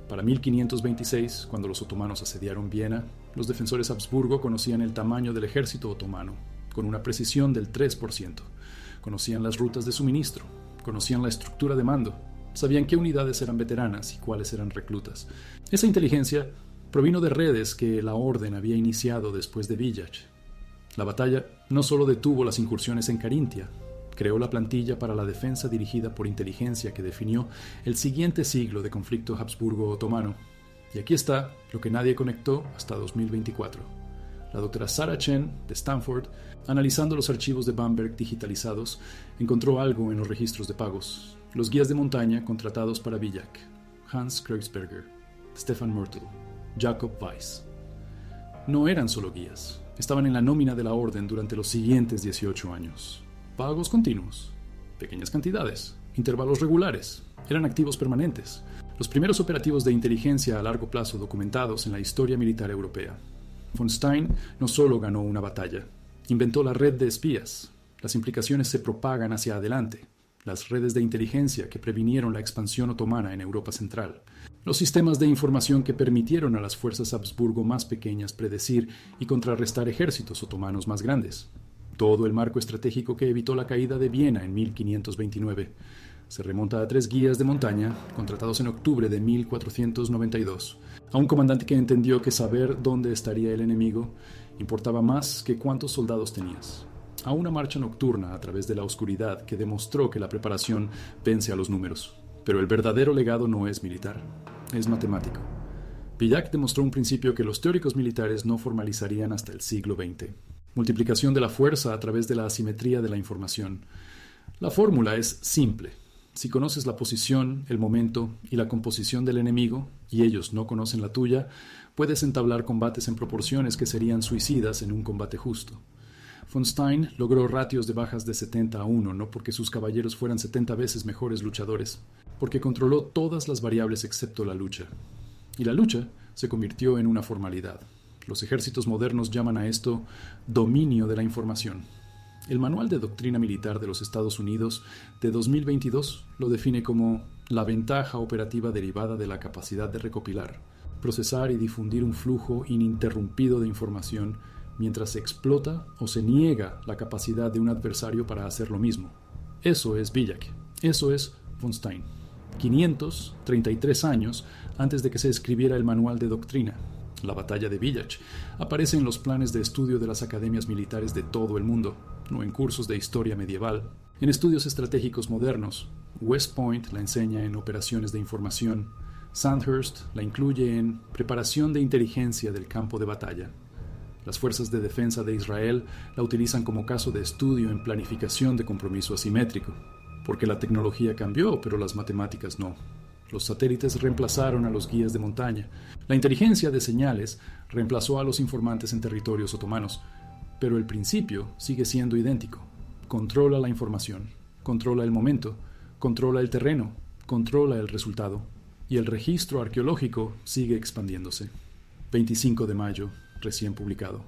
Para 1526, cuando los otomanos asediaron Viena, los defensores Habsburgo conocían el tamaño del ejército otomano, con una precisión del 3%. Conocían las rutas de suministro, conocían la estructura de mando, sabían qué unidades eran veteranas y cuáles eran reclutas. Esa inteligencia provino de redes que la Orden había iniciado después de Villach. La batalla no solo detuvo las incursiones en Carintia, creó la plantilla para la defensa dirigida por inteligencia que definió el siguiente siglo de conflicto Habsburgo-otomano. Y aquí está lo que nadie conectó hasta 2024. La doctora Sarah Chen, de Stanford, analizando los archivos de Bamberg digitalizados, encontró algo en los registros de pagos. Los guías de montaña contratados para Villach: Hans Kreutzberger, Stefan Mörtel, Jakob Weiss. No eran solo guías, estaban en la nómina de la Orden durante los siguientes 18 años. Pagos continuos, pequeñas cantidades, intervalos regulares, eran activos permanentes, los primeros operativos de inteligencia a largo plazo documentados en la historia militar europea. Von Stein no solo ganó una batalla, inventó la red de espías. Las implicaciones se propagan hacia adelante. Las redes de inteligencia que previnieron la expansión otomana en Europa Central. Los sistemas de información que permitieron a las fuerzas Habsburgo más pequeñas predecir y contrarrestar ejércitos otomanos más grandes. Todo el marco estratégico que evitó la caída de Viena en 1529. Se remonta a 3 guías de montaña, contratados en octubre de 1492, a un comandante que entendió que saber dónde estaría el enemigo importaba más que cuántos soldados tenías. A una marcha nocturna a través de la oscuridad que demostró que la preparación vence a los números. Pero el verdadero legado no es militar, es matemático. Villac demostró un principio que los teóricos militares no formalizarían hasta el siglo XX. Multiplicación de la fuerza a través de la asimetría de la información. La fórmula es simple. Si conoces la posición, el momento y la composición del enemigo, y ellos no conocen la tuya, puedes entablar combates en proporciones que serían suicidas en un combate justo. Von Stein logró ratios de bajas de 70-1, no porque sus caballeros fueran 70 veces mejores luchadores, porque controló todas las variables excepto la lucha. Y la lucha se convirtió en una formalidad. Los ejércitos modernos llaman a esto dominio de la información. El Manual de Doctrina Militar de los Estados Unidos de 2022 lo define como la ventaja operativa derivada de la capacidad de recopilar, procesar y difundir un flujo ininterrumpido de información mientras se explota o se niega la capacidad de un adversario para hacer lo mismo. Eso es Villac, eso es Von Stein. 533 años antes de que se escribiera el Manual de Doctrina. La batalla de Villach aparece en los planes de estudio de las academias militares de todo el mundo, no en cursos de historia medieval. En estudios estratégicos modernos, West Point la enseña en operaciones de información, Sandhurst la incluye en preparación de inteligencia del campo de batalla. Las fuerzas de defensa de Israel la utilizan como caso de estudio en planificación de compromiso asimétrico, porque la tecnología cambió, pero las matemáticas no. Los satélites reemplazaron a los guías de montaña. La inteligencia de señales reemplazó a los informantes en territorios otomanos, pero el principio sigue siendo idéntico. Controla la información, controla el momento, controla el terreno, controla el resultado, y el registro arqueológico sigue expandiéndose. 25 de mayo, recién publicado.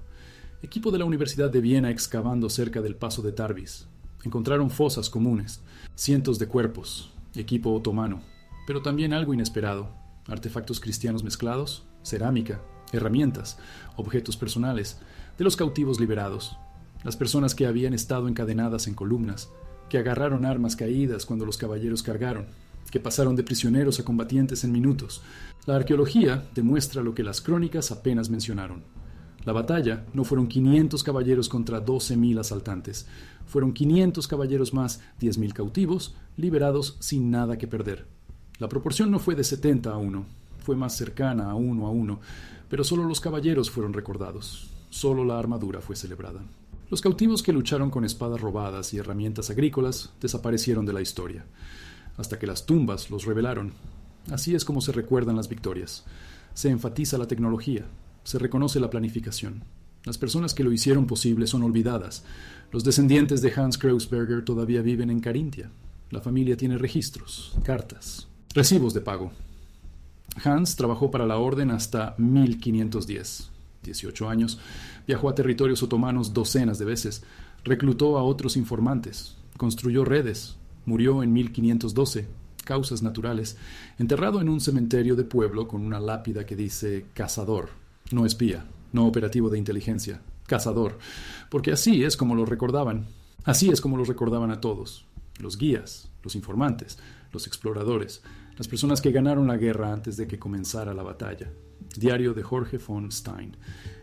Equipo de la Universidad de Viena excavando cerca del paso de Tarbis. Encontraron fosas comunes, cientos de cuerpos, equipo otomano, pero también algo inesperado, artefactos cristianos mezclados, cerámica, herramientas, objetos personales, de los cautivos liberados, las personas que habían estado encadenadas en columnas, que agarraron armas caídas cuando los caballeros cargaron, que pasaron de prisioneros a combatientes en minutos. La arqueología demuestra lo que las crónicas apenas mencionaron. La batalla no fueron 500 caballeros contra 12.000 asaltantes, fueron 500 caballeros más 10.000 cautivos, liberados sin nada que perder. La proporción no fue de 70-1, fue más cercana a 1-1, pero solo los caballeros fueron recordados, solo la armadura fue celebrada. Los cautivos que lucharon con espadas robadas y herramientas agrícolas desaparecieron de la historia, hasta que las tumbas los revelaron. Así es como se recuerdan las victorias. Se enfatiza la tecnología, se reconoce la planificación. Las personas que lo hicieron posible son olvidadas. Los descendientes de Hans Kreuzberger todavía viven en Carintia. La familia tiene registros, cartas, recibos de pago. Hans trabajó para la orden hasta 1510. 18 años, viajó a territorios otomanos docenas de veces, reclutó a otros informantes, construyó redes, murió en 1512, causas naturales, enterrado en un cementerio de pueblo con una lápida que dice cazador, no espía, no operativo de inteligencia, cazador, porque así es como lo recordaban, así es como los recordaban a todos, los guías, los informantes, los exploradores, las personas que ganaron la guerra antes de que comenzara la batalla. Diario de Jorge von Stein.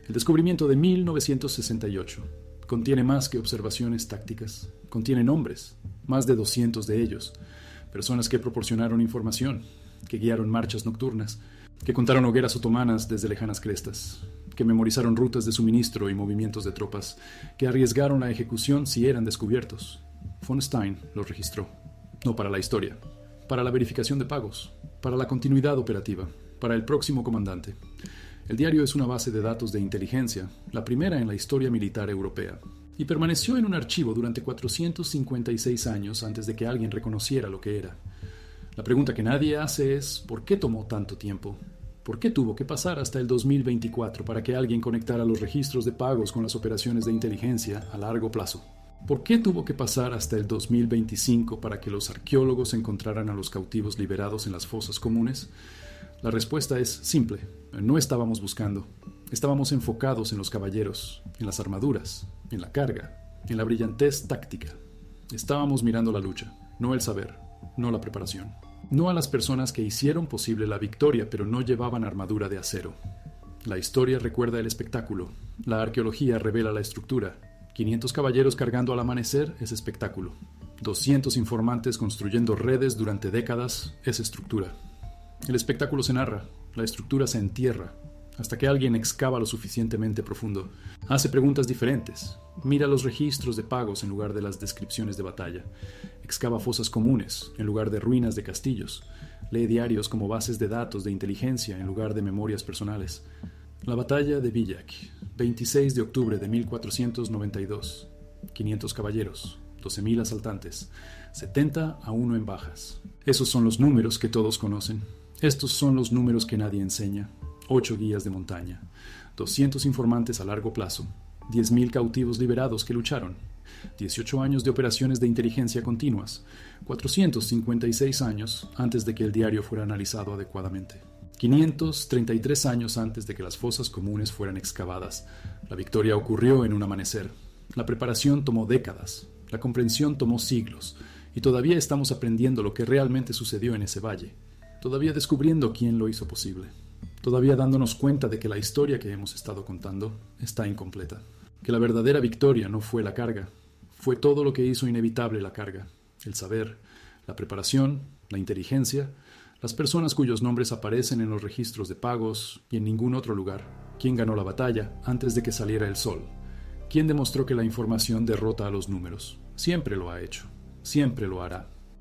El descubrimiento de 1968. Contiene más que observaciones tácticas. Contiene nombres, más de 200 de ellos. Personas que proporcionaron información, que guiaron marchas nocturnas, que contaron hogueras otomanas desde lejanas crestas, que memorizaron rutas de suministro y movimientos de tropas, que arriesgaron la ejecución si eran descubiertos. Von Stein los registró. No para la historia, para la verificación de pagos, para la continuidad operativa, para el próximo comandante. El diario es una base de datos de inteligencia, la primera en la historia militar europea. y permaneció en un archivo durante 456 años antes de que alguien reconociera lo que era. La pregunta que nadie hace es, ¿por qué tomó tanto tiempo? ¿Por qué tuvo que pasar hasta el 2024 para que alguien conectara los registros de pagos con las operaciones de inteligencia a largo plazo? ¿Por qué tuvo que pasar hasta el 2025 para que los arqueólogos encontraran a los cautivos liberados en las fosas comunes? La respuesta es simple. No estábamos buscando. Estábamos enfocados en los caballeros, en las armaduras, en la carga, en la brillantez táctica. Estábamos mirando la lucha, no el saber, no la preparación. No a las personas que hicieron posible la victoria, pero no llevaban armadura de acero. La historia recuerda el espectáculo. La arqueología revela la estructura. 500 caballeros cargando al amanecer es espectáculo. 200 informantes construyendo redes durante décadas es estructura. El espectáculo se narra, la estructura se entierra, hasta que alguien excava lo suficientemente profundo. Hace preguntas diferentes. Mira los registros de pagos en lugar de las descripciones de batalla. Excava fosas comunes en lugar de ruinas de castillos. Lee diarios como bases de datos de inteligencia en lugar de memorias personales. La batalla de Villac, 26 de octubre de 1492. 500 caballeros, 12.000 asaltantes, 70 a 1 en bajas. Esos son los números que todos conocen. Estos son los números que nadie enseña. 8 guías de montaña, 200 informantes a largo plazo, 10.000 cautivos liberados que lucharon, 18 años de operaciones de inteligencia continuas, 456 años antes de que el diario fuera analizado adecuadamente, 533 años antes de que las fosas comunes fueran excavadas. La victoria ocurrió en un amanecer. La preparación tomó décadas, la comprensión tomó siglos, y todavía estamos aprendiendo lo que realmente sucedió en ese valle, todavía descubriendo quién lo hizo posible. Todavía dándonos cuenta de que la historia que hemos estado contando está incompleta. Que la verdadera victoria no fue la carga, fue todo lo que hizo inevitable la carga. El saber, la preparación, la inteligencia, las personas cuyos nombres aparecen en los registros de pagos y en ningún otro lugar. ¿Quién ganó la batalla antes de que saliera el sol? ¿Quién demostró que la información derrota a los números? Siempre lo ha hecho, siempre lo hará.